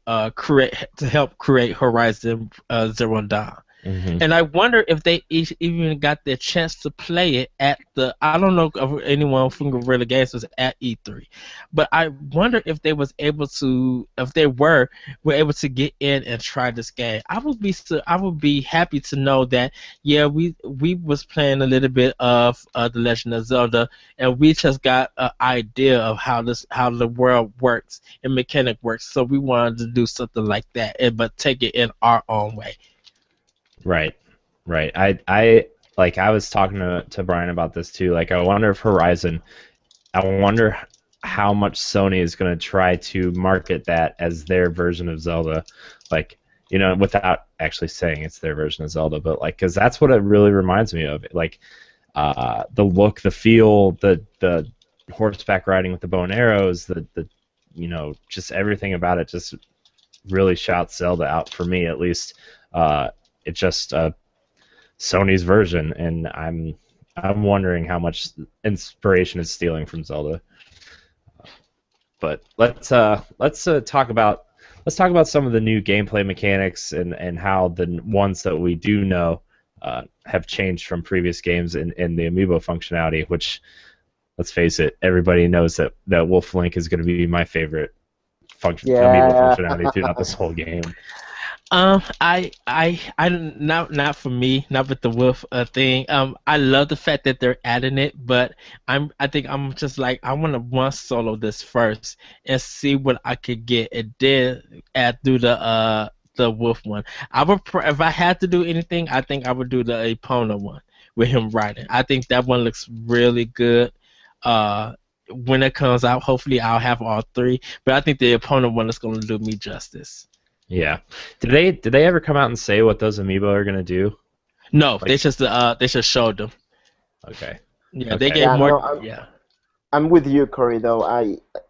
help create Horizon Zero Dawn. mhm. And I wonder if they even got the chance to play it at the. I don't know if anyone from Guerrilla Games was at E3, but I wonder if they was able to, if they were able to get in and try this game. I would be happy to know that yeah, we was playing a little bit of the Legend of Zelda, and we just got an idea of how the world works and mechanic works. So we wanted to do something like that, but take it in our own way. Right, right. I was talking to Brian about this too. Like, I wonder if Horizon. I wonder how much Sony is going to try to market that as their version of Zelda, like without actually saying it's their version of Zelda, but like, because that's what it really reminds me of. Like, the look, the feel, the horseback riding with the bow and arrows, the just everything about it just really shouts Zelda out for me at least. It's just Sony's version, and I'm wondering how much inspiration is stealing from Zelda. But let's talk about some of the new gameplay mechanics and how the ones that we do know have changed from previous games in the amiibo functionality. Which, let's face it, everybody knows that Wolf Link is going to be my favorite amiibo Yeah. functionality throughout this whole game. Not for me, not with the wolf thing. I love the fact that they're adding it, but I think I'm just like I want to one solo this first and see what I could get, and then add through the wolf one. If I had to do anything, I think I would do the Epona one with him riding. I think that one looks really good. When it comes out, hopefully I'll have all three, but I think the Epona one is going to do me justice. Yeah. Did they ever come out and say what those amiibo are gonna do? No, Like, they just showed them. okay. Yeah, they Okay. gave Yeah, more. no, Yeah. I'm with you, Corey. Though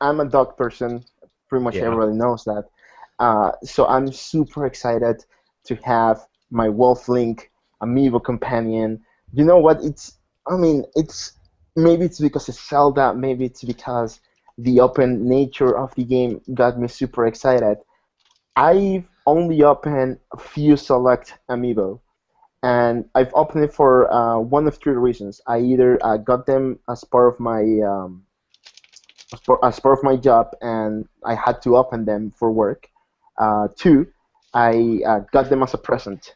I'm a dog person. Pretty much Yeah. everybody knows that. So I'm super excited to have my Wolf Link amiibo companion. You know what? I mean, maybe it's because it's Zelda. Maybe it's because the open nature of the game got me super excited. I've only opened a few select amiibo, and I've opened it for one of three reasons. I either got them as part of my job, and I had to open them for work. Two, I got them as a present,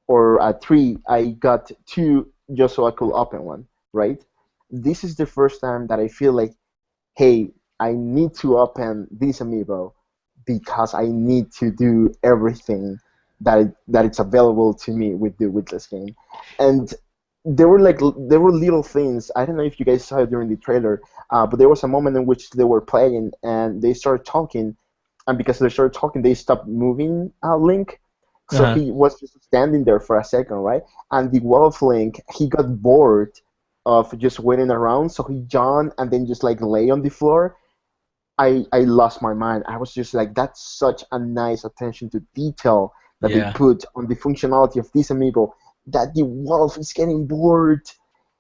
or three, I got two just so I could open one. Right? This is the first time that I feel like, hey, I need to open this amiibo because I need to do everything that it's available to me with this game. And there were little things. I don't know if you guys saw it during the trailer, but there was a moment in which they were playing and they started talking, and because they started talking, they stopped moving Link. So Uh-huh. he was just standing there for a second, right? And the Wolf Link, he got bored of just waiting around, so he yawned and then just like lay on the floor. I lost my mind. I was just like, that's such a nice attention to detail that they Yeah. put on the functionality of this amiibo, that the wolf is getting bored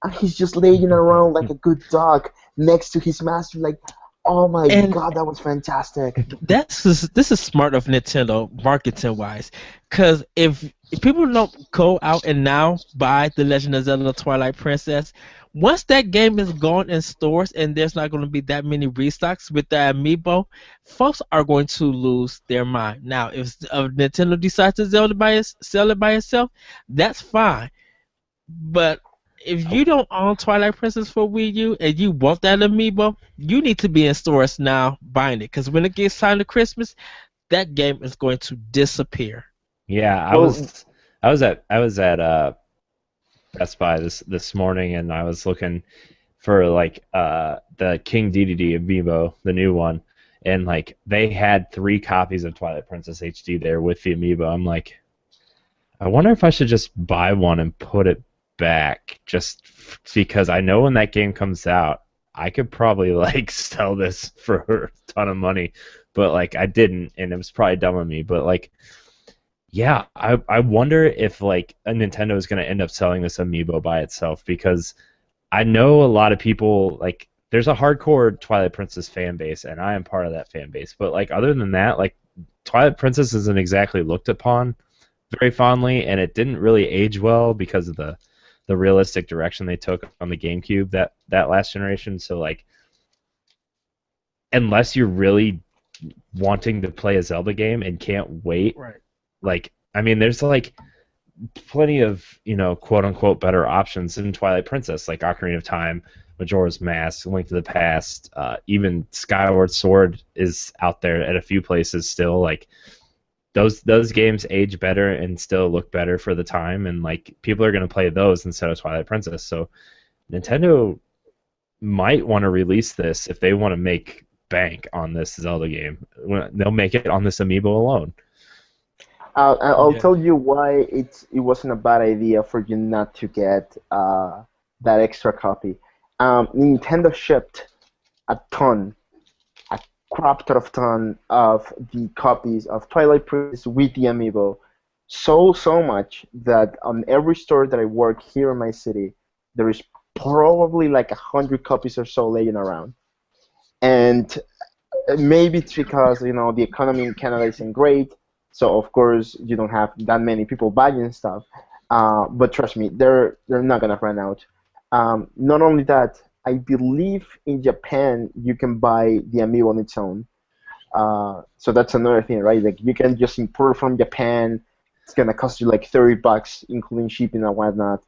and he's just laying around like a good dog next to his master. Like, oh my And god, that was fantastic. this is smart of Nintendo marketing wise, because if people don't go out and now buy the Legend of Zelda Twilight Princess, once that game is gone in stores and there's not going to be that many restocks with the amiibo, folks are going to lose their mind. Now, if Nintendo decides to sell it by itself, that's fine. But if you don't own Twilight Princess for Wii U and you want that amiibo, you need to be in stores now buying it. Because when it gets time to Christmas, that game is going to disappear. Yeah, Well, I was at Best Buy this morning, and I was looking for like the King DDD amiibo, the new one, and like they had 3 copies of Twilight Princess HD there with the amiibo. I'm like, I wonder if I should just buy one and put it back, just because I know when that game comes out, I could probably like sell this for a ton of money, but like I didn't, and it was probably dumb of me, but like. Yeah, I wonder if like a Nintendo is going to end up selling this amiibo by itself, because I know a lot of people like there's a hardcore Twilight Princess fan base, and I am part of that fan base. But like other than that, like Twilight Princess isn't exactly looked upon very fondly, and it didn't really age well because of the realistic direction they took on the GameCube that last generation. So like unless you're really wanting to play a Zelda game and can't wait, Right. like I mean there's like plenty of, quote unquote better options in Twilight Princess, like Ocarina of Time, Majora's Mask, Link to the Past, even Skyward Sword is out there at a few places still. Like those games age better and still look better for the time, and like people are gonna play those instead of Twilight Princess. So Nintendo might want to release this if they want to make bank on this Zelda game. They'll make it on this amiibo alone. I'll Yeah. tell you why it wasn't a bad idea for you not to get that extra copy. Nintendo shipped a ton, a crap ton of the copies of Twilight Princess with the amiibo. So much that on every store that I work here in my city, there is probably like 100 copies or so laying around. And maybe it's because the economy in Canada isn't great, so of course you don't have that many people buying stuff. But trust me, they're not gonna run out. Not only that, I believe in Japan you can buy the amiibo on its own. So that's another thing, right? Like you can just import from Japan. It's gonna cost you like $30, including shipping and whatnot.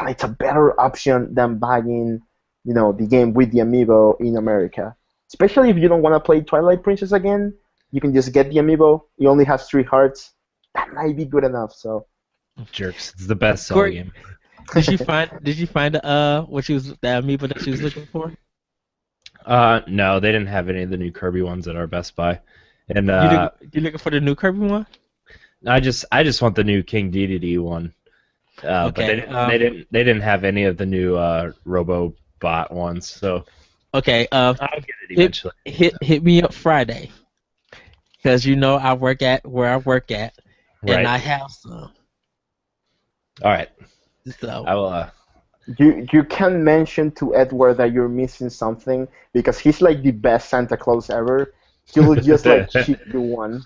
It's a better option than buying, the game with the amiibo in America. Especially if you don't want to play Twilight Princess again, you can just get the amiibo. It only has 3 hearts. That might be good enough. So Jerks, it's the best Zelda Corey, game. did you find the amiibo that she was looking for? No, they didn't have any of the new Kirby ones at our Best Buy, and You looking for the new Kirby one? I just want the new King Dedede one. But Okay. they didn't have any of the new RoboBot ones, so Okay. I'll get it Hit eventually. hit me up Friday, because I work at where I work at, Right. and I have some. All right. So I will. you can mention to Edward that you're missing something because he's like the best Santa Claus ever. He'll just like ship you one.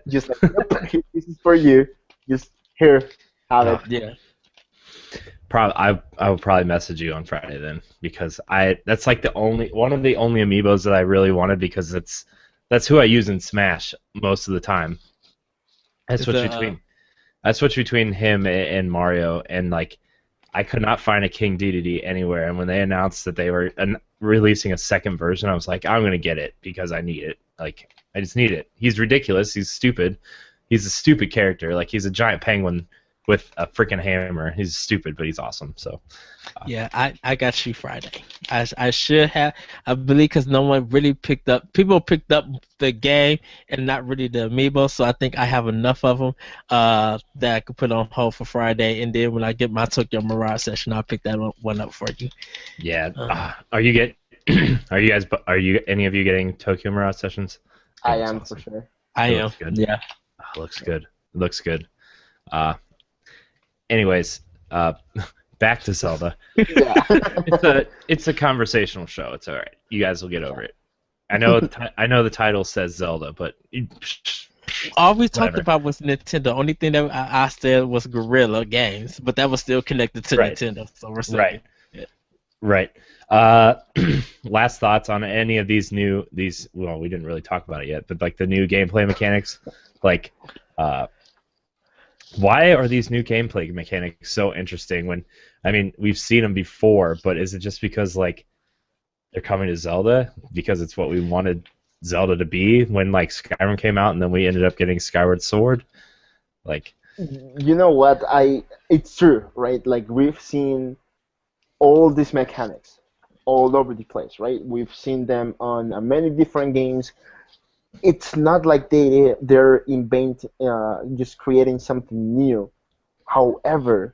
Just like, yep, this is for you. Just here, have it. yeah. I will probably message you on Friday then, because that's like one of the only amiibos that I really wanted, because that's who I use in Smash most of the time. I It's switch between him and Mario, and like I could not find a King Dedede anywhere. And when they announced that they were releasing a second version, I was like, I'm gonna get it because I need it. Like, I just need it. He's ridiculous. He's stupid. He's a stupid character. Like, he's a giant penguin with a freaking hammer. He's stupid, but he's awesome. So. Yeah, I got you Friday. I should have, I believe, because no one really picked up. People picked up the game and not really the amiibo. So I think I have enough of them that I could put on hold for Friday. And then when I get my Tokyo Mirage session, I'll pick that one up for you. Yeah. Are you any of you getting Tokyo Mirage sessions? I am awesome. For sure. I am. Good. Yeah. Looks good. It looks good. Anyways, back to Zelda. Yeah. It's a conversational show. It's all right. You guys will get over it. I know the title says Zelda, but all we talked about was Nintendo. Only thing that I said was Guerrilla Games, but that was still connected to Nintendo. So we're saying, right. Yeah. Right. Last thoughts on any of these well, we didn't really talk about it yet, but like the new gameplay mechanics, like why are these new gameplay mechanics so interesting when, I mean, we've seen them before, but is it just because like they're coming to Zelda because it's what we wanted Zelda to be when like Skyrim came out and then we ended up getting Skyward Sword? Like, you know what, it's true, right? Like, we've seen all these mechanics all over the place, right? We've seen them on many different games. It's not like they're just creating something new. However,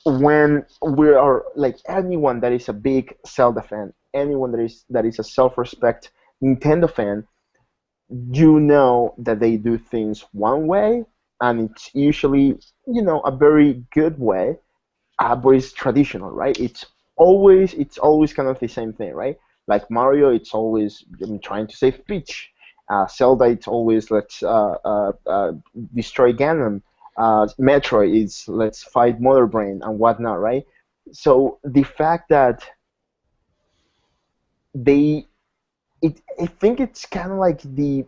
when we are like anyone that is a big Zelda fan, anyone that is a self-respect Nintendo fan, you know that they do things one way, and it's usually, you know, a very good way, but it's traditional, right? It's always kind of the same thing, right? Like Mario, it's always trying to save Peach. Zelda, it's always let's destroy Ganon. Metroid is let's fight Mother Brain and whatnot, right? So the fact that I think it's kind of like the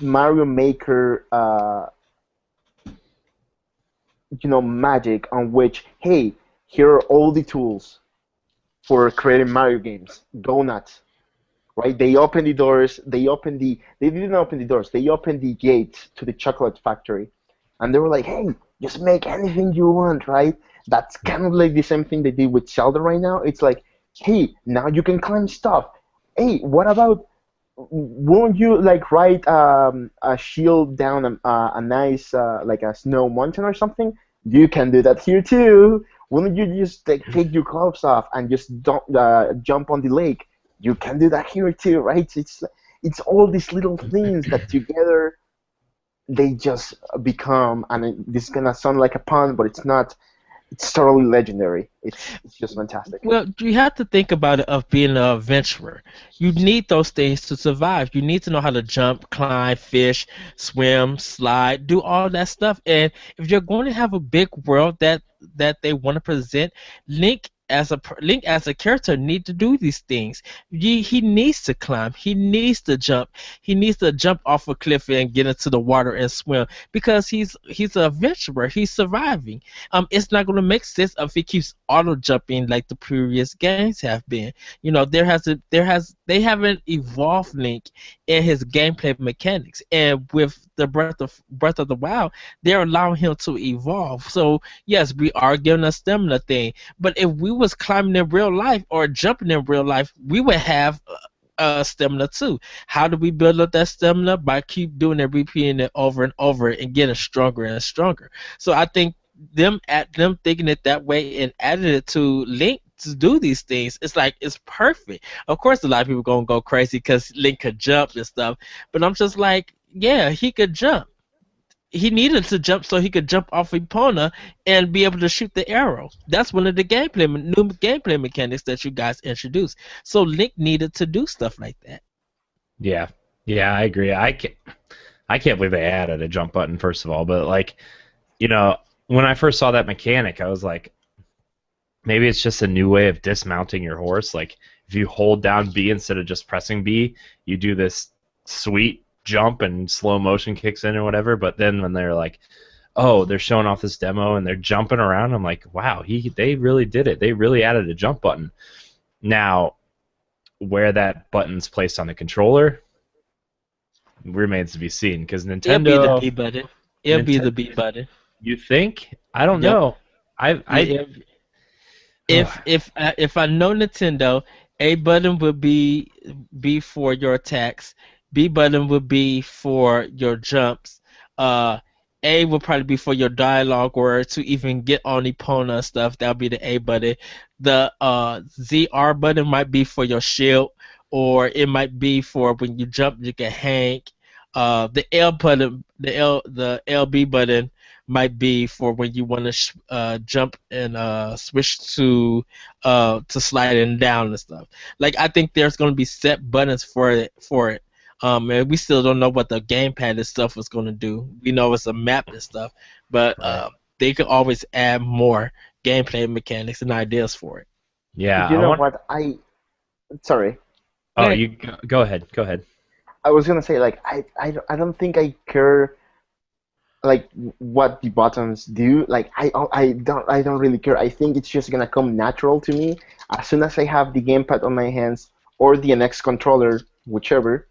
Mario Maker, magic on which, hey, here are all the tools for creating Mario games. Go nuts. Right? They opened the doors. They didn't open the doors. They opened the gate to the chocolate factory, and they were like, "Hey, just make anything you want." Right? That's kind of like the same thing they did with Zelda right now. It's like, "Hey, now you can climb stuff. Hey, what about? Won't you like ride a shield down a nice like a snow mountain or something? You can do that here too. Wouldn't you just take your gloves off and just jump on the lake?" You can do that here too, right? It's all these little things that together they just become, and this is gonna sound like a pun, but it's not. It's totally legendary. It's just fantastic. Well, you have to think about it of being an adventurer. You need those things to survive. You need to know how to jump, climb, fish, swim, slide, do all that stuff. And if you're going to have a big world that they want to present, Link as a character need to do these things. He needs to climb. He needs to jump. He needs to jump off a cliff and get into the water and swim because he's an adventurer. He's surviving. It's not going to make sense if he keeps auto jumping like the previous games have been. You know, they haven't evolved Link in his gameplay mechanics, and with the Breath of the Wild, they're allowing him to evolve. So yes, we are giving a stamina thing, but if we was climbing in real life or jumping in real life, we would have stamina too. How do we build up that stamina? By keep doing it, repeating it over and over, and getting stronger and stronger. So I think them thinking it that way and adding it to Link to do these things, it's perfect. Of course, a lot of people gonna go crazy because Link could jump and stuff, but I'm just like, yeah, he could jump. He needed to jump so he could jump off Epona and be able to shoot the arrow. That's one of the new gameplay mechanics that you guys introduced. So Link needed to do stuff like that. Yeah, I agree. I can't believe they added a jump button, first of all. But like, you know, when I first saw that mechanic, I was like, maybe it's just a new way of dismounting your horse. Like, if you hold down B instead of just pressing B, you do this sweet jump and slow motion kicks in or whatever. But then when they're like, oh, they're showing off this demo and they're jumping around, I'm like, wow, they really did it. They really added a jump button. Now, where that button's placed on the controller remains to be seen. Because It'll be the Nintendo, B button. It'll be Nintendo, the B button. you think? I don't Yep. know. I Yeah, if I know Nintendo, A button would be for your attacks. B button would be for your jumps. Uh, A would probably be for your dialogue or to even get on Epona and stuff. That'll be the A button. The ZR button might be for your shield, or it might be for when you jump you can hang. The L button, the LB button might be for when you want to jump and switch to sliding down and stuff. Like I think there's going to be set buttons for it. And we still don't know what the gamepad and stuff is going to do. We know it's a map and stuff, but Right. they could always add more gameplay mechanics and ideas for it. yeah. You I know want. what? Sorry. Oh, Hey. you go ahead. Go ahead. I was gonna say like I don't think I care like what the buttons do. Like I don't really care. I think it's just gonna come natural to me as soon as I have the gamepad on my hands or the NX controller, whichever.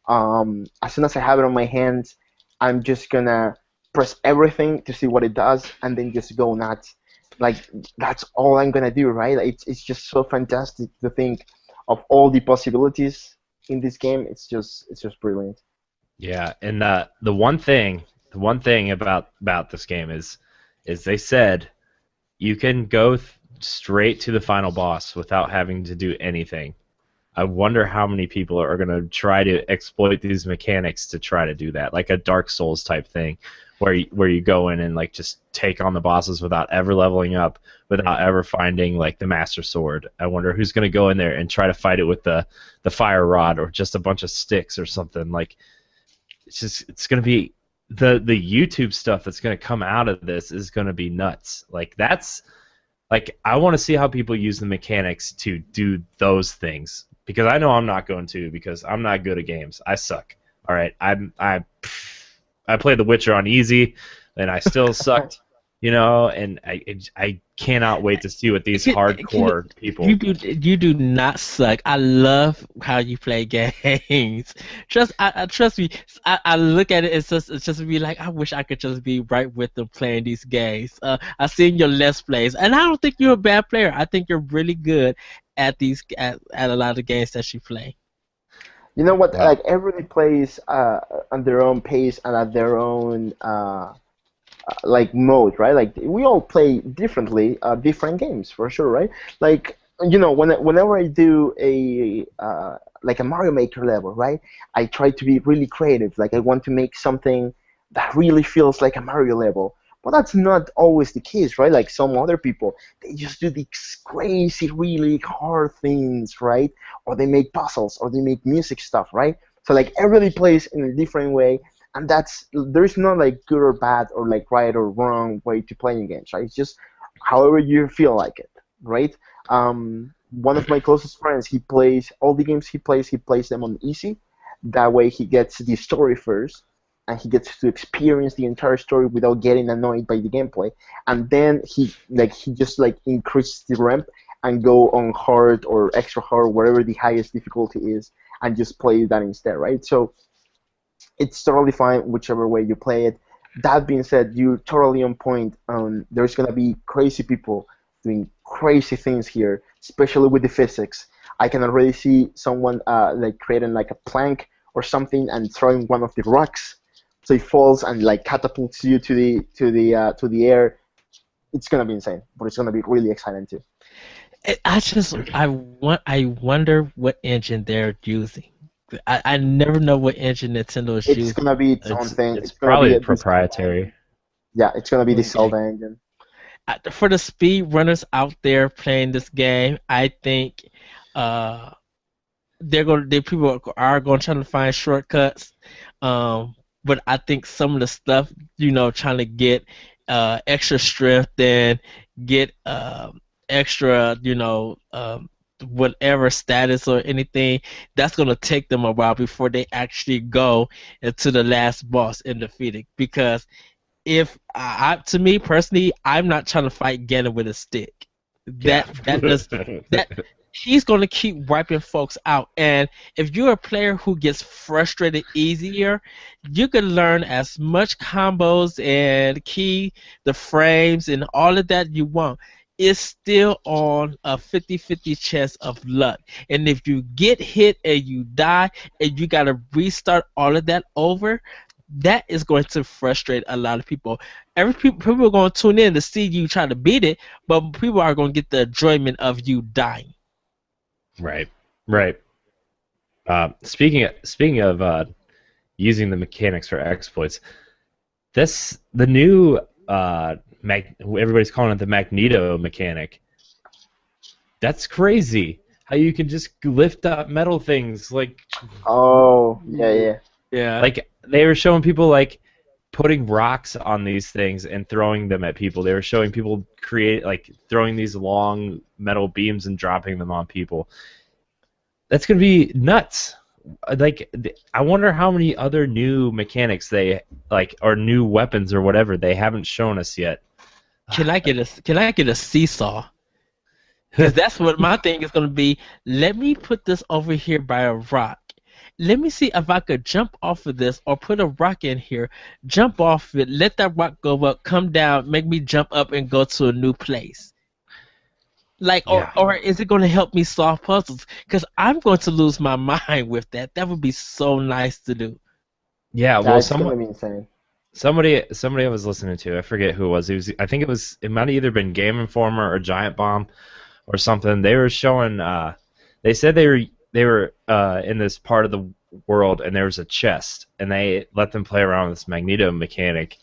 As soon as I have it on my hands, I'm just gonna press everything to see what it does and then just go nuts. Like that's all I'm gonna do, right? It's just so fantastic to think of all the possibilities in this game. It's just brilliant. Yeah, and the one thing about this game is they said you can go straight to the final boss without having to do anything. I wonder how many people are going to try to exploit these mechanics to try to do that, like a Dark Souls type thing, where you go in and like just take on the bosses without ever leveling up, without ever finding like the Master Sword. I wonder who's going to go in there and try to fight it with the fire rod or just a bunch of sticks or something. Like it's going to be the YouTube stuff that's going to come out of this is going to be nuts. Like that's like I want to see how people use the mechanics to do those things. Because I know I'm not going to, because I'm not good at games. I suck. All right, I played The Witcher on easy, and I still sucked, And I cannot wait to see what these hardcore people. You do not suck. I love how you play games. Trust me. I look at it. It's just be like I wish I could just be right with them playing these games. I've seen your Let's Plays, and I don't think you're a bad player. I think you're really good at a lot of the games that you play. You know what? Wow. Like everybody plays on their own pace and at their own like mode, right? Like we all play differently, different games for sure, right? Like whenever I do a like a Mario Maker level, right? I try to be really creative. Like I want to make something that really feels like a Mario level. But that's not always the case, right? Like some other people, they just do these crazy, really hard things, right? Or they make puzzles, or they make music stuff, right? So like everybody plays in a different way, and there's no like good or bad or like right or wrong way to playing games, right? It's just however you feel like it, right? One of my closest friends, he plays all the games he plays them on easy. That way he gets the story first, and he gets to experience the entire story without getting annoyed by the gameplay. And then he just like increases the ramp and go on hard or extra hard, wherever the highest difficulty is, and just play that instead, right? So it's totally fine whichever way you play it. That being said, you're totally on point. There's gonna be crazy people doing crazy things here, especially with the physics. I can already see someone like creating like a plank or something and throwing one of the rocks, so it falls and like catapults you to the air. It's gonna be insane, but it's gonna be really exciting too. I wonder what engine they're using. I never know what engine Nintendo is It's using. gonna be its own thing. It's gonna probably be proprietary. Yeah, it's gonna be the Okay. Zelda engine. For the speed runners out there playing this game, I think people are going to try to find shortcuts. But I think some of the stuff, trying to get extra strength and get extra, whatever status or anything, that's going to take them a while before they actually go into the last boss and defeat it. Because to me personally, I'm not trying to fight Ganon with a stick. That does that he's going to keep wiping folks out. And if you're a player who gets frustrated easier, you can learn as much combos and key the frames and all of that you want. It's still on a 50-50 chance of luck. And if you get hit and you die and you got to restart all of that over, that is going to frustrate a lot of people. People are going to tune in to see you try to beat it, but people are going to get the enjoyment of you dying. Right. Right. Speaking of using the mechanics for exploits, the new everybody's calling it the Magneto mechanic. That's crazy. How you can just lift up metal things like. Oh, yeah. Yeah. Like they were showing people like putting rocks on these things and throwing them at people. They were showing people throwing these long metal beams and dropping them on people. That's gonna be nuts. Like I wonder how many other new mechanics they or new weapons or whatever they haven't shown us yet. Can I get a seesaw? Because that's what my thing is going to be. Let me put this over here by a rock. Let me see if I could jump off of this or put a rock in here, jump off it, let that rock go up, come down, make me jump up and go to a new place. Yeah. Or is it going to help me solve puzzles? Because I'm going to lose my mind with that. That would be so nice to do. Yeah, well, That's gonna be insane. somebody I was listening to, I forget who it was. I think it might have either been Game Informer or Giant Bomb or something. They were showing. They said they were in this part of the world and there was a chest, and they let them play around with this Magneto mechanic,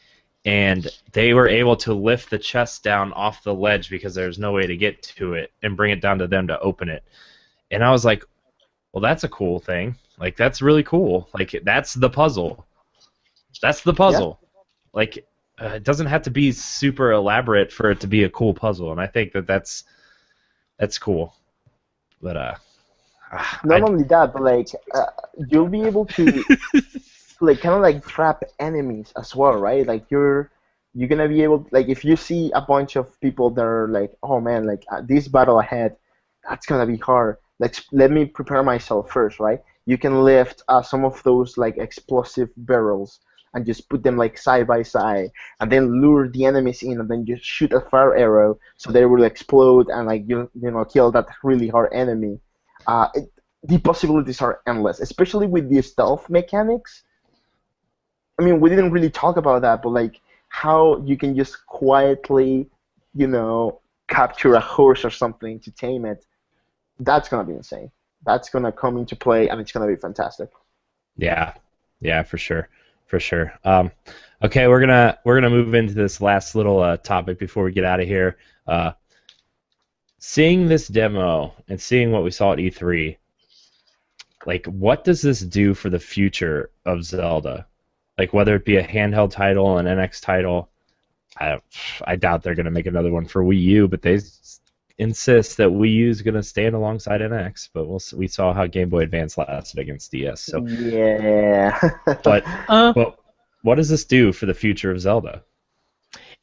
and they were able to lift the chest down off the ledge because there's no way to get to it and bring it down to them to open it. And I was like, well, that's a cool thing. Like, that's really cool. Like, that's the puzzle. That's the puzzle. Yeah. Like, it doesn't have to be super elaborate for it to be a cool puzzle, and I think that's cool. But not only that, but like you'll be able to like kind of like trap enemies as well, right? Like you're gonna be able, like, if you see a bunch of people that are like, oh man, like this battle ahead, that's gonna be hard. Let me prepare myself first, right? You can lift some of those like explosive barrels and just put them like side by side, and then lure the enemies in, and then just shoot a fire arrow so they will explode and like you know kill that really hard enemy. The possibilities are endless, especially with the stealth mechanics. I mean, we didn't really talk about that, but like how you can just quietly, capture a horse or something to tame it. That's gonna be insane. That's gonna come into play, and it's gonna be fantastic. Yeah, for sure. Okay, we're gonna move into this last little topic before we get out of here. Seeing this demo and seeing what we saw at E3, like, what does this do for the future of Zelda? Like, whether it be a handheld title, an NX title, I doubt they're gonna make another one for Wii U, but they insist that Wii U is gonna stand alongside NX. But we saw how Game Boy Advance lasted against DS. So yeah. but what does this do for the future of Zelda?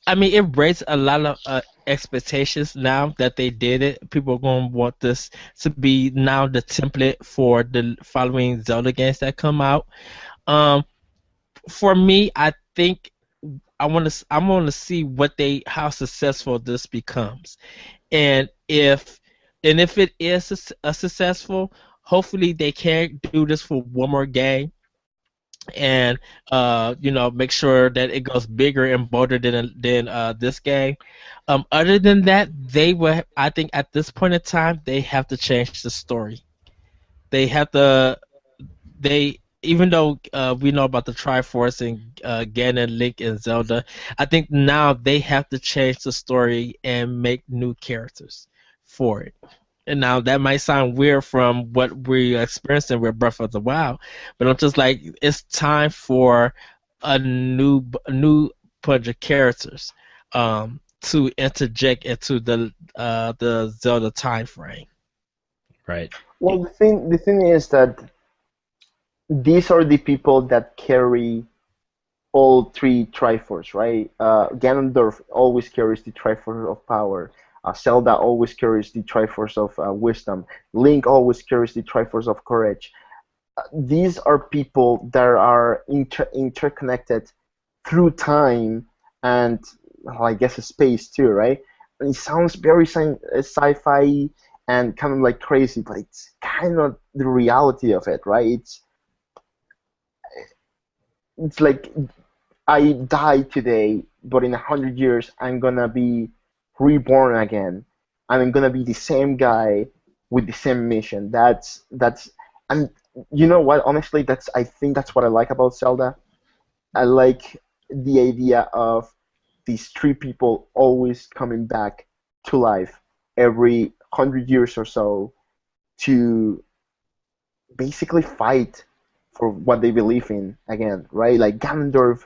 I mean, it raises a lot of expectations now that they did it. People are going to want this to be now the template for the following Zelda games that come out. For me, I think I want to see how successful this becomes, and if it is a successful, hopefully they can do this for one more game. And make sure that it goes bigger and bolder than this game. Other than that, I think at this point in time they have to change the story. They have to. Even though we know about the Triforce and Ganon, Link, and Zelda, I think now they have to change the story and make new characters for it. And now that might sound weird from what we're experiencing with Breath of the Wild, but I'm just like, it's time for a new bunch of characters to interject into the Zelda time frame. Right. Well, the thing is that these are the people that carry all three Triforce, right? Ganondorf always carries the Triforce of Power. Zelda always carries the Triforce of wisdom. Link always carries the Triforce of courage. These are people that are interconnected through time and, well, I guess space too, right? And it sounds very sci-fi and kind of like crazy, but it's kind of the reality of it, right? It's like I die today, but in 100 years I'm gonna be reborn again, and I'm gonna be the same guy with the same mission. And you know what? Honestly, I think that's what I like about Zelda. I like the idea of these three people always coming back to life every 100 years or so to basically fight for what they believe in again, right? Like Ganondorf,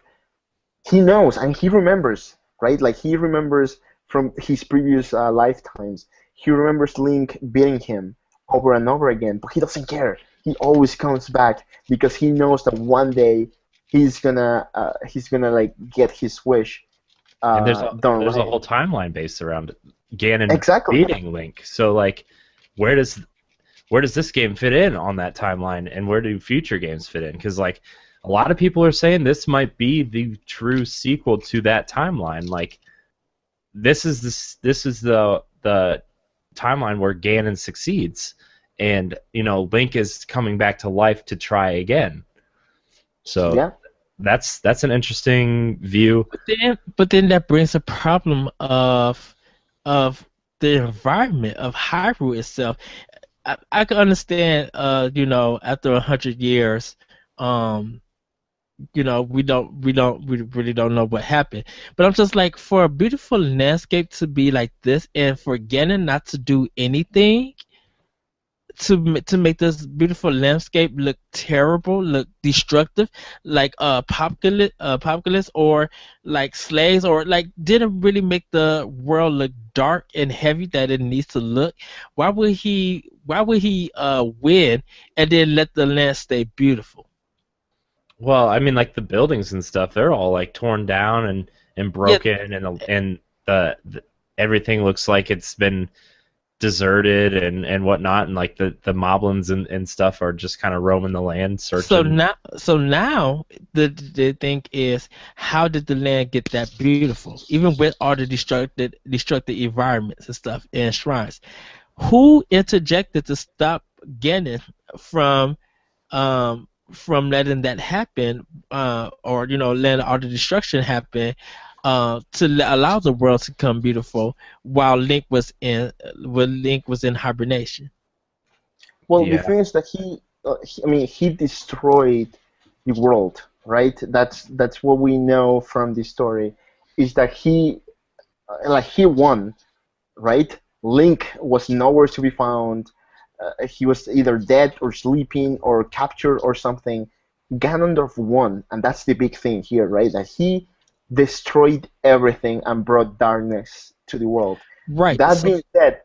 he knows and he remembers, right? Like he remembers from his previous lifetimes. He remembers Link beating him over and over again, but he doesn't care. He always comes back because he knows that one day he's gonna like get his wish And done there's a right. whole timeline based around Ganon Exactly. beating Link. So like, where does this game fit in on that timeline, and where do future games fit in? Because like, a lot of people are saying this might be the true sequel to that timeline. Like, this is the timeline where Ganon succeeds, and Link is coming back to life to try again. So Yeah. that's an interesting view. But then that brings a problem of the environment of Hyrule itself. I can understand, after 100 years, um, we really don't know what happened. But I'm just like, for a beautiful landscape to be like this, and for Ganon not to do anything to make this beautiful landscape look terrible, look destructive, like populace or like slaves, or like didn't really make the world look dark and heavy that it needs to look. Why would he win and then let the land stay beautiful? Well, I mean, like the buildings and stuff, they're all like torn down and Yeah, broken, and the everything looks like it's been deserted and whatnot, and like the moblins and stuff are just kind of roaming the land so searching. now the thing is, how did the land get that beautiful, even with all the destructed environments and stuff and shrines? Who interjected to stop Ganon from letting that happen, or letting all the destruction happen, allow the world to come beautiful while Link was in hibernation? Well, the Yeah. thing is that I mean, he destroyed the world, right? That's what we know from the story, is that he won, right? Link was nowhere to be found. He was either dead or sleeping or captured or something. Ganondorf won, and that's the big thing here, right? That he destroyed everything and brought darkness to the world. Right. That So being said,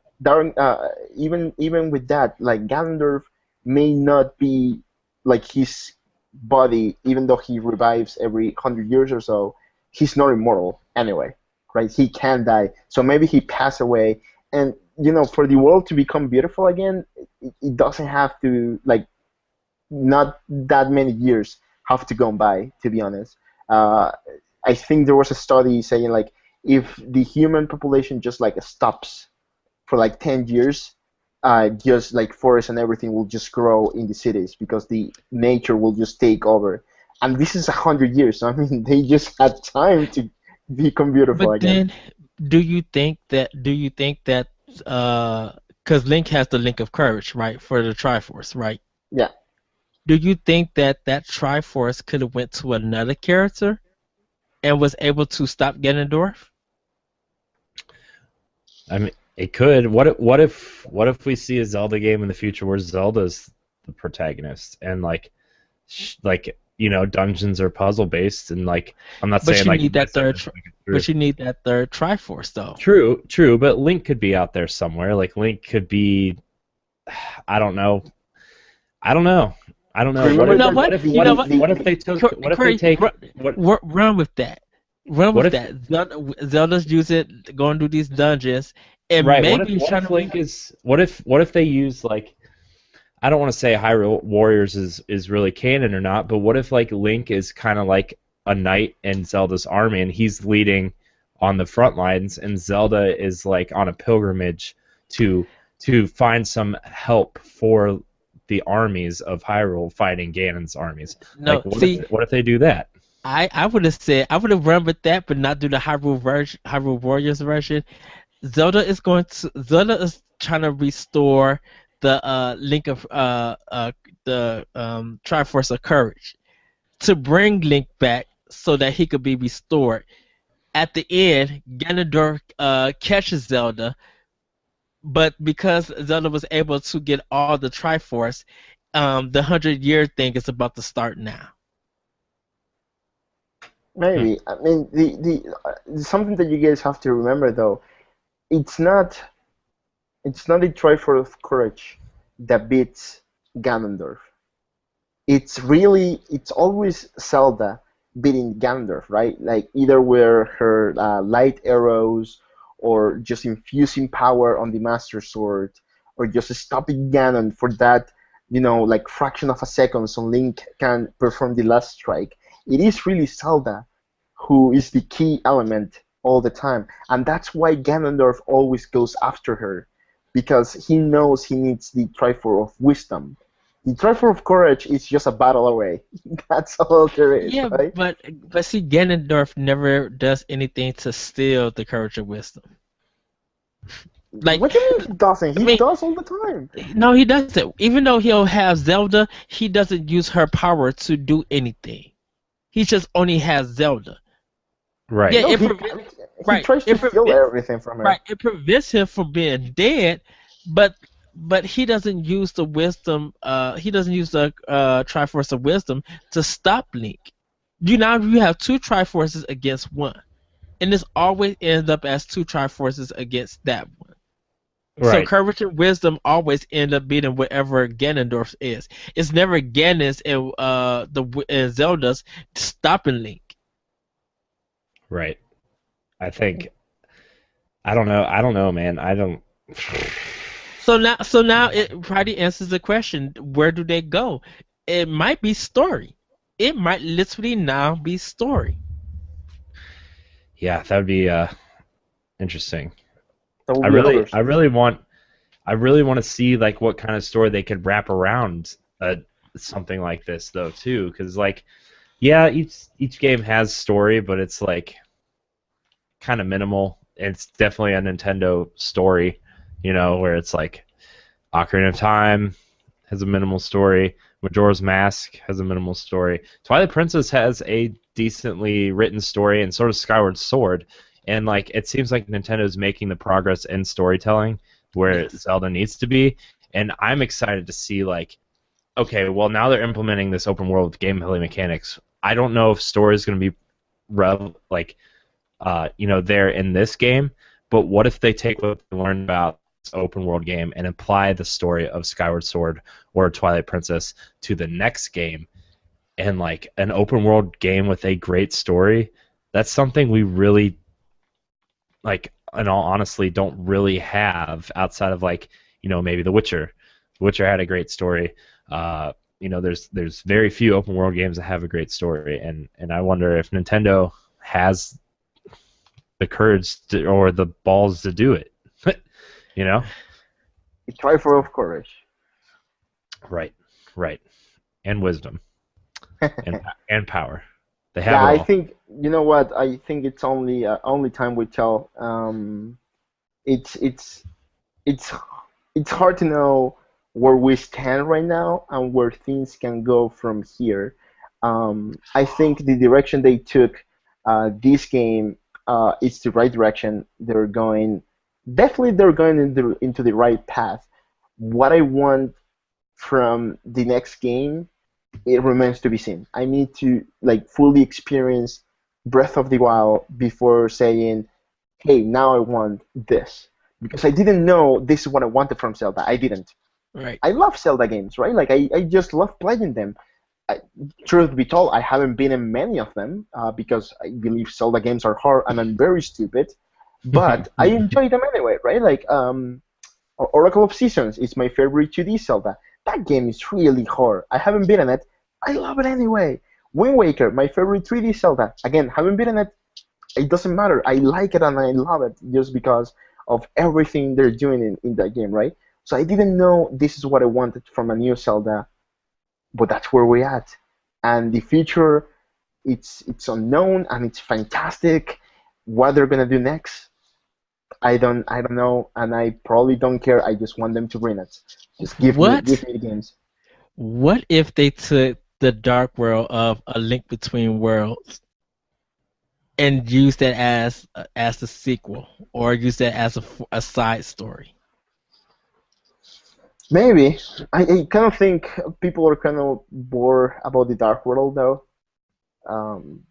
even with that, like Ganondorf may not be like his body, even though he revives every 100 years or so. He's not immortal anyway, right? He can die, so maybe he passed away. And for the world to become beautiful again, it doesn't have to like not that many years have to go by. To be honest, uh, I think there was a study saying like if the human population just like stops for like 10 years, just like forests and everything will just grow in the cities because the nature will just take over. And this is 100 years, so I mean they just had time to become beautiful but again. then, do you think that because Link has the Link of Courage, right, for the Triforce, right? Yeah. Do you think that Triforce could have went to another character and was able to stop Ganondorf? I mean, it could. What if we see a Zelda game in the future where Zelda's the protagonist, and dungeons are puzzle based, and like, I'm not But saying you like need that this or third. this, like, But you need that third Triforce, though. true, but Link could be out there somewhere. Like Link could be, I don't know, I don't know, I don't know. Remember You know that what? What if You what know if what? what if they took what if they Corey, take what run with that. Run what with if that. Zelda's use it, going through these dungeons, And Right. maybe he's What trying if to. Link is what if they use like I don't want to say Hyrule Warriors is really canon or not, but what if like Link is kind of like a knight in Zelda's army and he's leading on the front lines and Zelda is like on a pilgrimage to find some help for the armies of Hyrule fighting Ganon's armies. No, Like see, what if they do that? I would have said I would have run with that, but not do the Hyrule Warriors version. Zelda is trying to restore the Link of the Triforce of Courage to bring Link back so that he could be restored. At the end, Ganondorf catches Zelda, but because Zelda was able to get all the Triforce, the 100-year thing is about to start now. Maybe. I mean, something that you guys have to remember though, it's not the Triforce of Courage that beats Ganondorf. It's always Zelda beating Ganondorf, right? Like either with her light arrows, or just infusing power on the Master Sword, or just stopping Ganon for that, like fraction of a second so Link can perform the last strike. It is really Zelda who is the key element all the time, and that's why Ganondorf always goes after her, because he knows he needs the Triforce of Wisdom. The Triforce of Courage is just a battle away. That's all there is, Yeah, right? but see, Ganondorf never does anything to steal the Courage of Wisdom. Like, What do you mean he doesn't? I He mean, does all the time. no, he doesn't. Even though he'll have Zelda, he doesn't use her power to do anything. He just only has Zelda. Right. Yeah, No, it he prevents he right. tries to It steal prevents everything from her. right. It prevents him from being dead, but he doesn't use the wisdom. He doesn't use the Triforce of Wisdom to stop Link. You have two Triforces against one, and this always ends up as two Triforces against that one. So Right. courage and wisdom always end up beating whatever Ganondorf is. It's never Ganon's and Zelda's stopping Link. Right. I think I don't know. I don't know, man. I don't. So now it probably answers the question: where do they go? It might be story. It might literally now be story. Yeah, that would be interesting. That will be I interesting. really want to see like what kind of story they could wrap around something like this though too, because like yeah, each game has story, but it's like kind of minimal. It's definitely a Nintendo story, where it's like Ocarina of Time has a minimal story. Majora's Mask has a minimal story. Twilight Princess has a decently written story, and so does Skyward Sword. And like it seems like Nintendo's making the progress in storytelling where Yes. Zelda needs to be. And I'm excited to see like, okay, well now they're implementing this open world gameplay mechanics. I don't know if story is going to be there in this game, but what if they take what they learned about this open world game and apply the story of Skyward Sword or Twilight Princess to the next game, and like an open world game with a great story? That's something we really, like, in all honesty, don't really have outside of like, maybe The Witcher. The Witcher had a great story. There's very few open world games that have a great story, and I wonder if Nintendo has the courage or the balls to do it. you know? The Triforce of Courage. Right, right, and wisdom and power. They have Yeah, it I all. think you know what. I think it's only time will tell. It's it's it's it's hard to know where we stand right now and where things can go from here. I think the direction they took this game is the right direction. They're going into the right path. What I want from the next game, it remains to be seen. I need to like fully experience Breath of the Wild before saying, "Hey, now I want this," because I didn't know this is what I wanted from Zelda. I didn't. Right. I love Zelda games, right? Like I just love playing them. I, truth be told, I haven't been in many of them because I believe Zelda games are hard and I'm very stupid. but I enjoy them anyway, right? Like Oracle of Seasons is my favorite 2D Zelda. That game is really hard. I haven't beaten it. I love it anyway. Wind Waker, my favorite 3D Zelda. Again, haven't beaten it. It doesn't matter. I like it and I love it just because of everything they're doing in that game, right? So I didn't know this is what I wanted from a new Zelda, but that's where we're at. And the future, it's unknown and it's fantastic. What they're gonna do next, I don't know, and I probably don't care. I just want them to bring it. Just give What? me the games. What if they took the dark world of A Link Between Worlds and used that as the sequel, or use that as a side story? Maybe. I kind of think people are kind of bored about the Dark World though. Um,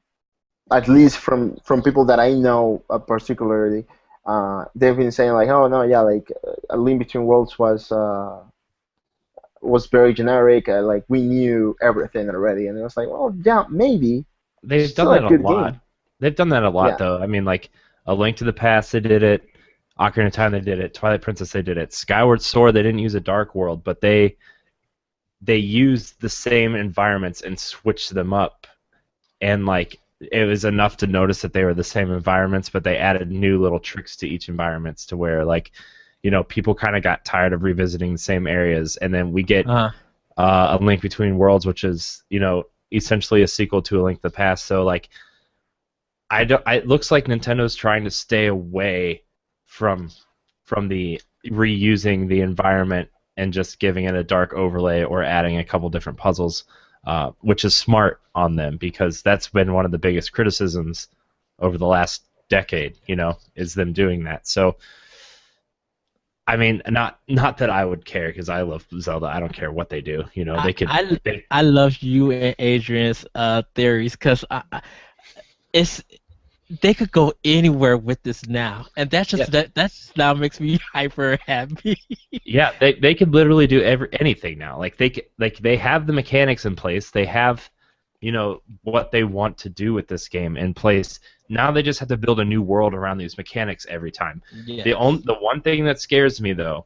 at least from people that I know particularly, they've been saying like, oh no, yeah, like A Link Between Worlds was very generic. Like we knew everything already, and it was like, well, yeah, maybe. They've done Still a that a good lot. game. They've done that a lot, Yeah. though. I mean, like A Link to the Past, they did it. Ocarina of Time, they did it. Twilight Princess, they did it. Skyward Sword, they didn't use a Dark World, but they used the same environments and switched them up, and like it was enough to notice that they were the same environments, but they added new little tricks to each environments to where like, people kind of got tired of revisiting the same areas, and then we get Uh, A Link Between Worlds, which is essentially a sequel to A Link to the Past. So like, it looks like Nintendo's trying to stay away from the reusing the environment and just giving it a dark overlay or adding a couple different puzzles, which is smart on them because that's been one of the biggest criticisms over the last decade. Is them doing that. So. I mean, not that I would care because I love Zelda. I don't care what they do. I They could. I, I love you and Adrian's theories because it's they could go anywhere with this now, and Yeah, that just now makes me hyper happy. yeah. They could literally do anything now. Like they have the mechanics in place. They have, what they want to do with this game in place. Now they just have to build a new world around these mechanics every time. Yes, The one thing that scares me though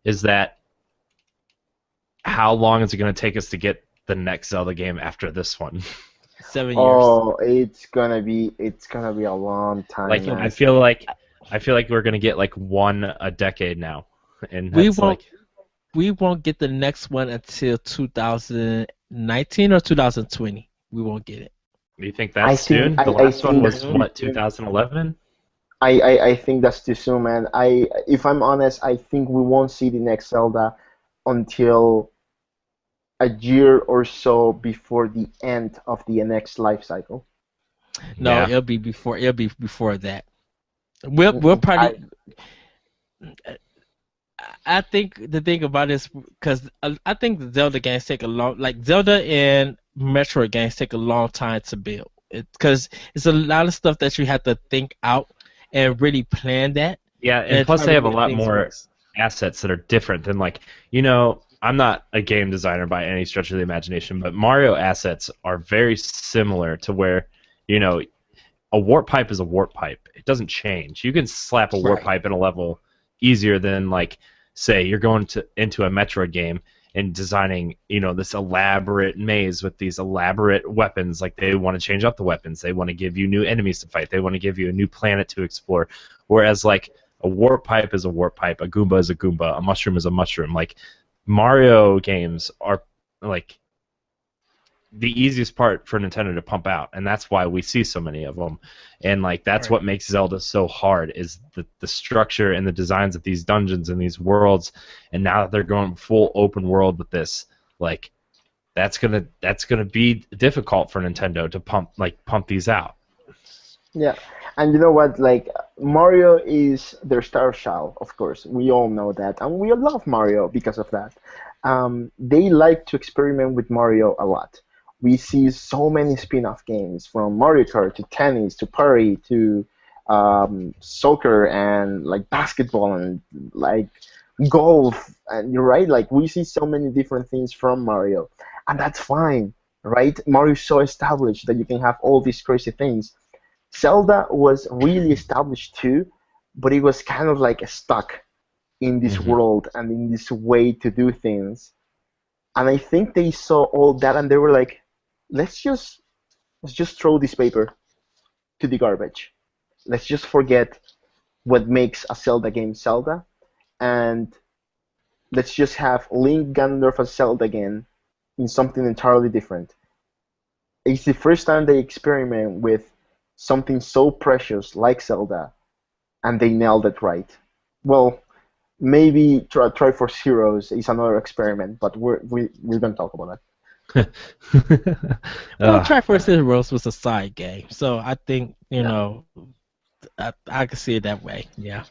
is that how long is it going to take us to get the next Zelda game after this one? 7 years. Oh, it's gonna be a long time, Like man. I feel like we're going to get like one a decade now, and We that's won't like we won't get the next one until 2019 or 2020. We won't get it. do you think I that's think soon? The I last one think was that's too what soon. 2011? I think that's too soon, man. If I'm honest, I think we won't see the next Zelda until a year or so before the end of the next life cycle. No, Yeah. it'll be before that. We'll I probably. I think the thing about this because I think the Zelda games take a long, like Zelda and Metroid games take a long time to build. Because it's a lot of stuff that you have to think out and really plan that, Yeah, and and it's plus hard they to have a get lot things more mixed. assets that are different than like, I'm not a game designer by any stretch of the imagination, but Mario assets are very similar to where, you know, a warp pipe is a warp pipe. It doesn't change. You can slap a warp Right. pipe in a level easier than like say you're going to into a Metroid game and designing, this elaborate maze with these elaborate weapons. Like they want to change up the weapons. They want to give you new enemies to fight. They want to give you a new planet to explore. Whereas like a warp pipe is a warp pipe, a Goomba is a Goomba, a mushroom is a mushroom. Like Mario games are like the easiest part for Nintendo to pump out, and that's why we see so many of them. And like that's Right. what makes Zelda so hard is the structure and the designs of these dungeons and these worlds. And now that they're going full open world with this, like that's gonna be difficult for Nintendo to pump these out. Yeah, and you know what? Like Mario is their star child, of course. We all know that, and we all love Mario because of that. They like to experiment with Mario a lot. We see so many spin-off games from Mario Kart to tennis to party to soccer and like basketball and like golf. And you're right, like we see so many different things from Mario, and that's fine, right? Mario's so established that you can have all these crazy things. Zelda was really established too, but it was kind of like stuck in this Hmm. world and in this way to do things. And I think they saw all that and they were like, let's just let's just throw this paper to the garbage. Let's just forget what makes a Zelda game Zelda, and let's just have Link Ganondorf as Zelda again in something entirely different. It's the first time they experiment with something so precious like Zelda, and they nailed it right. Well, maybe Triforce Heroes is another experiment, but we're gonna talk about Well, uh, Triforce Heroes was a side game, so I think that. I can see it that way. Yeah.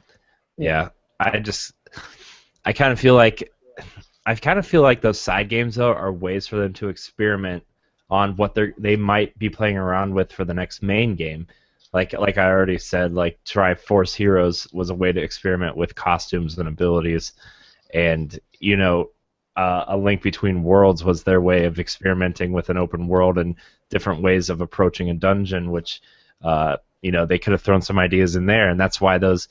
Yeah, yeah, I just I kind of feel like those side games though are ways for them to experiment on what they might be playing around with for the next main game. Like I already said, like Triforce Heroes was a way to experiment with costumes and abilities, and A Link Between Worlds was their way of experimenting with an open world and different ways of approaching a dungeon, which they could have thrown some ideas in there, and that's why those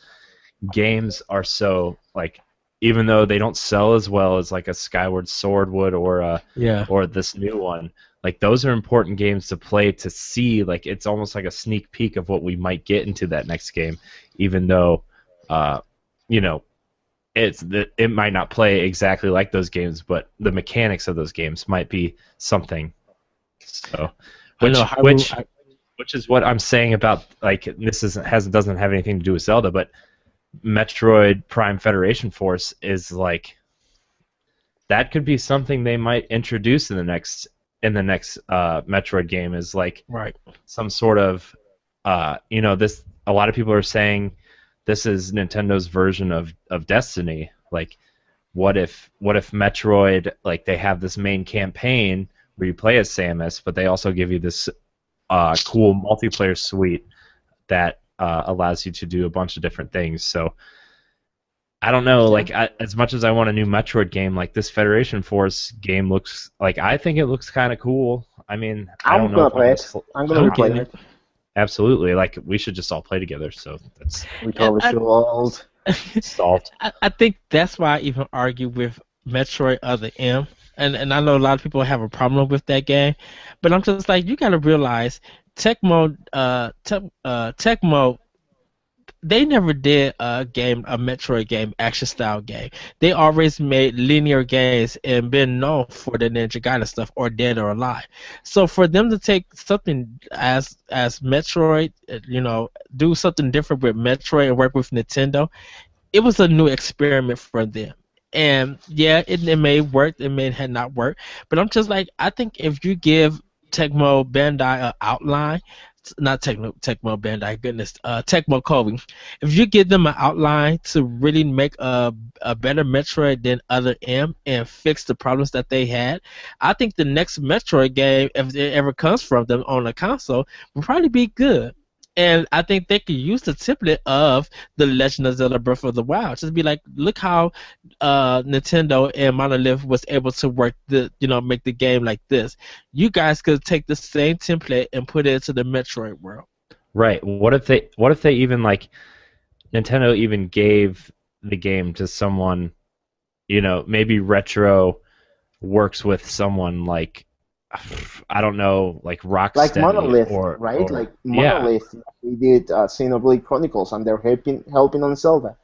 games are so like, even though they don't sell as well as like a Skyward Sword would Yeah. or this new one, like those are important games to play to see, like it's almost like a sneak peek of what we might get into that next game, even though you know it might not play exactly like those games, but the mechanics of those games might be something. So, I know which Hyrule. which which is what I'm saying about, like, this doesn't have anything to do with Zelda, but Metroid Prime Federation Force is like, that could be something they might introduce in the next Metroid game, is like Right. some sort of this. A lot of people are saying this is Nintendo's version of Destiny. Like, what if Metroid, like, they have this main campaign where you play as Samus, but they also give you this cool multiplayer suite that allows you to do a bunch of different things. So I don't know, yeah. like, as much as I want a new Metroid game, like this Federation Force game looks like, I think it looks kind of cool. I mean, I don't I'm know gonna if I'm play gonna it. I'm gonna I'm be getting playing it. it. absolutely, like, we should just all play together. So that's We And totally should. solved. I think that's why I even argue with Metroid Other M. And I know a lot of people have a problem with that game, but I'm just like, you gotta realize Tecmo, they never did a Metroid game, action style game. They always made linear games and been known for the Ninja Gaiden stuff or Dead or Alive. So for them to take something as Metroid, do something different with Metroid and work with Nintendo, it was a new experiment for them. And yeah, it may work, it may had not worked, but I'm just like, I think if you give Tecmo Bandai an outline, not Tecmo Bandai, goodness, Tecmo Kobe, if you give them an outline to really make a better Metroid than Other M and fix the problems that they had, I think the next Metroid game, if it ever comes from them on a console, will probably be good. And I think they could use the template of the Legend of Zelda Breath of the Wild. Just be like, look how Nintendo and Monolith was able to make the game like this. You guys could take the same template and put it into the Metroid world. Right. What if they even, like, Nintendo even gave the game to someone, maybe Retro works with someone like, I don't know, like Like Rocksteady Monolith, right? or Like yeah, Monolith, they did Xenoblade Chronicles, and they're helping on Zelda.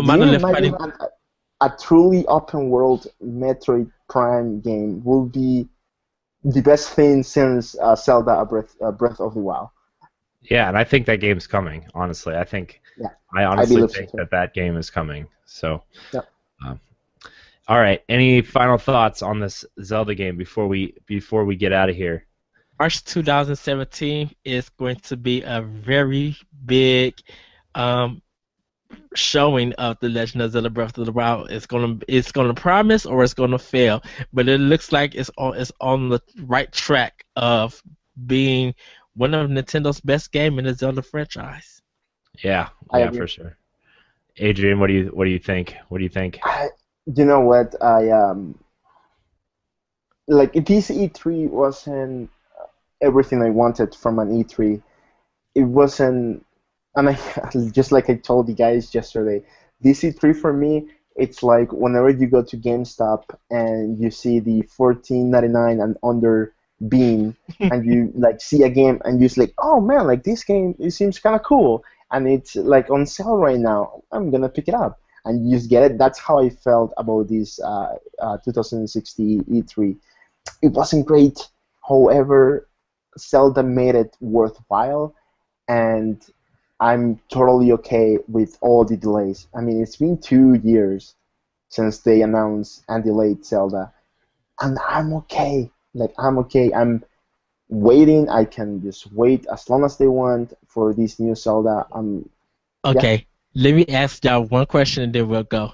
Do you Monolith imagine probably. a truly open world Metroid Prime game will be the best thing since Zelda Breath of the Wild? yeah, and I think that game's coming. Honestly, Yeah, I I honestly believe so think too. that game is coming. So, Yeah. um, all right. Any final thoughts on this Zelda game before we get out of here? March 2017 is going to be a very big um, showing of the Legend of Zelda Breath of the Wild. It's gonna promise or it's gonna fail, but it looks like it's on the right track of being one of Nintendo's best game in the Zelda franchise. Yeah, I yeah, agree. for sure. Adrian, what do you think? What do you think? You know what? I like this E3 wasn't everything I wanted from an E3. it wasn't, and I just like I told you guys yesterday, DC3 for me, it's like whenever you go to GameStop and you see the 14.99 and under bean, and you like see a game and you're just like, oh man, like this game, it seems kind of cool, and it's like on sale right now. I'm gonna pick it up, and you just get it. That's how I felt about this 2060 E3. It wasn't great, however, Zelda made it worthwhile, and I'm totally okay with all the delays. I mean, it's been 2 years since they announced and delayed Zelda, and I'm okay. Like, I'm okay. I'm waiting. I can just wait as long as they want for this new Zelda. Yeah. Okay, let me ask y'all one question and then we'll go.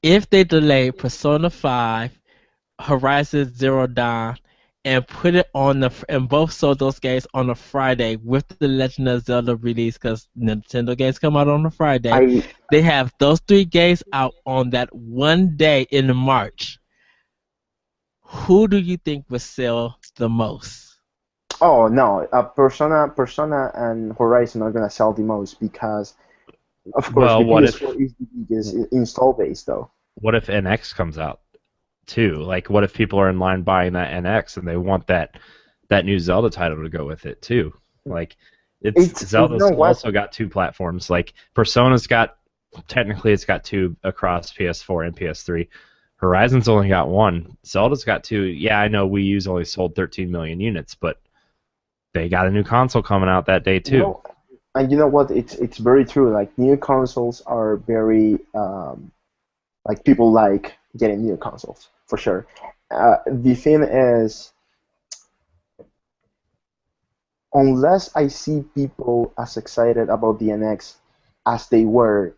If they delay Persona 5, Horizon Zero Dawn, and put it on and both sold those games on a Friday with the Legend of Zelda release, because Nintendo games come out on a Friday, I they have those 3 games out on that one day in March. Who do you think would sell the most? Oh no, Persona and Horizon are gonna sell the most because, of course, Well, the what if PS4 is the biggest install base though. NX comes out too? Like, what if people are in line buying that NX and they want that new Zelda title to go with it too? Like, You Zelda's know what? also got 2 platforms. Like, Persona's got technically it's got 2 across PS4 and PS3. Horizon's only got 1. Zelda's got 2. Yeah, I know Wii U's only sold 13 million units, but they got a new console coming out that day too. No, and you know what? It's very true. Like new consoles are very like people like getting new consoles for sure. The thing is, unless I see people as excited about the NX as they were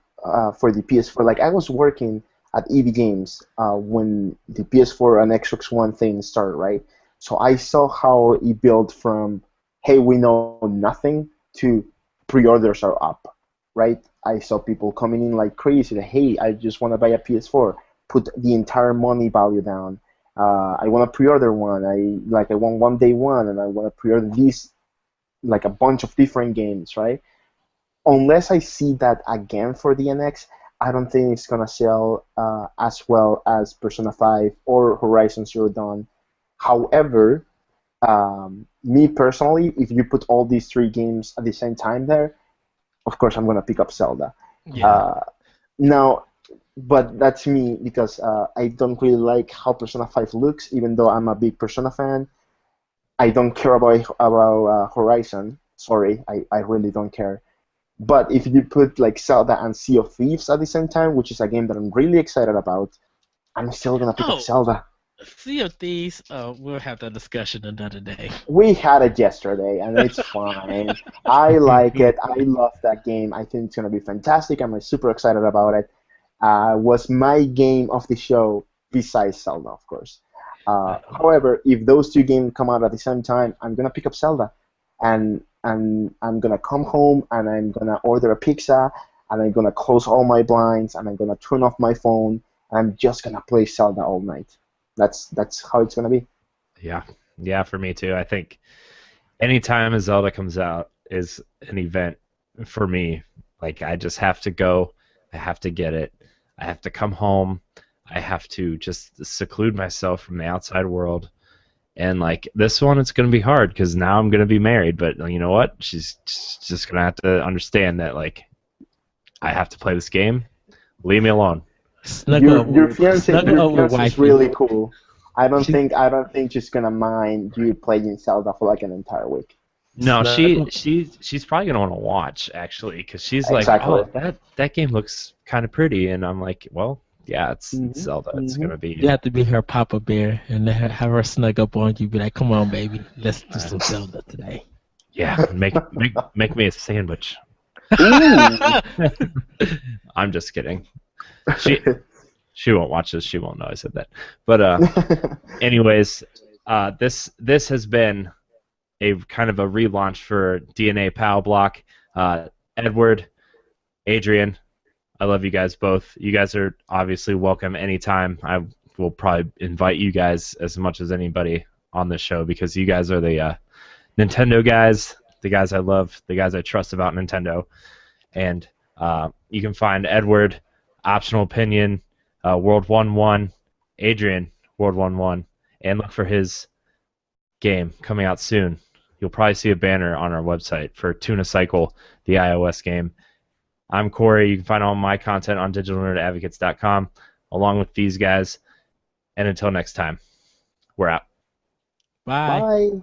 for the PS4, like I was working at EB Games when the PS4 and Xbox One thing started, right? So I saw how it built from, hey, we know nothing to pre-orders are up, right? I saw people coming in like crazy. Like, hey, I just want to buy a PS4. Put the entire money value down. I want to pre-order one. I want one day one, and I want to pre-order these like a bunch of different games, right? Unless I see that again for the NX, I don't think it's gonna sell as well as Persona 5 or Horizon Zero Dawn. However, me personally, if you put all these 3 games at the same time there, of course I'm gonna pick up Zelda. Yeah. Now, but that's me because I don't really like how Persona 5 looks, even though I'm a big Persona fan. I don't care about Horizon. Sorry, I really don't care. But if you put like Zelda and Sea of Thieves at the same time, which is a game that I'm really excited about, I'm still gonna pick up Oh, Zelda. Sea of Thieves, we'll have that discussion another day. We had it yesterday, and it's fine. I like it. I love that game. I think it's gonna be fantastic. I'm super excited about it. Was my game of the show besides Zelda, of course. However, if those 2 games come out at the same time, I'm gonna pick up Zelda, and I'm gonna come home and I'm gonna order a pizza, and I'm gonna close all my blinds, and I'm gonna turn off my phone, and I'm just gonna play Zelda all night. That's how it's gonna be. Yeah, yeah, for me too. I think anytime a Zelda comes out is an event for me. Like, I just have to go. I have to get it. I have to come home. I have to just seclude myself from the outside world. And like this one, it's gonna be hard because now I'm gonna be married. But you know what? She's just gonna have to understand that like I have to play this game. Leave me alone. Your fiance is wifey. really cool. She- I don't think she's gonna mind you playing Zelda for like an entire week. No, Snuggle- she's probably gonna want to watch actually because she's like, Exactly. oh, that game looks kind of pretty, and I'm like, well, yeah, it's Zelda. It's Mhm. gonna be. You have to be her Papa Bear and have her snug up on you. Be like, come on, baby, let's do some Zelda today. Yeah, make me a sandwich. Ooh. I'm just kidding. She won't watch this. She won't know I said that. But anyways, this has been a kind of a relaunch for DNA POW Block. Edward, Adrian, I love you guys both. You guys are obviously welcome anytime. I will probably invite you guys as much as anybody on this show because you guys are the Nintendo guys. the guys I love, the guys I trust about Nintendo. And you can find Edward, Optional Opinion, World 1-1, Adrian, World 1-1, and look for his game coming out soon. You'll probably see a banner on our website for Tuna Cycle, the iOS game. I'm Corey. You can find all my content on digitalnerdadvocates.com, along with these guys. And until next time, we're out. Bye. Bye.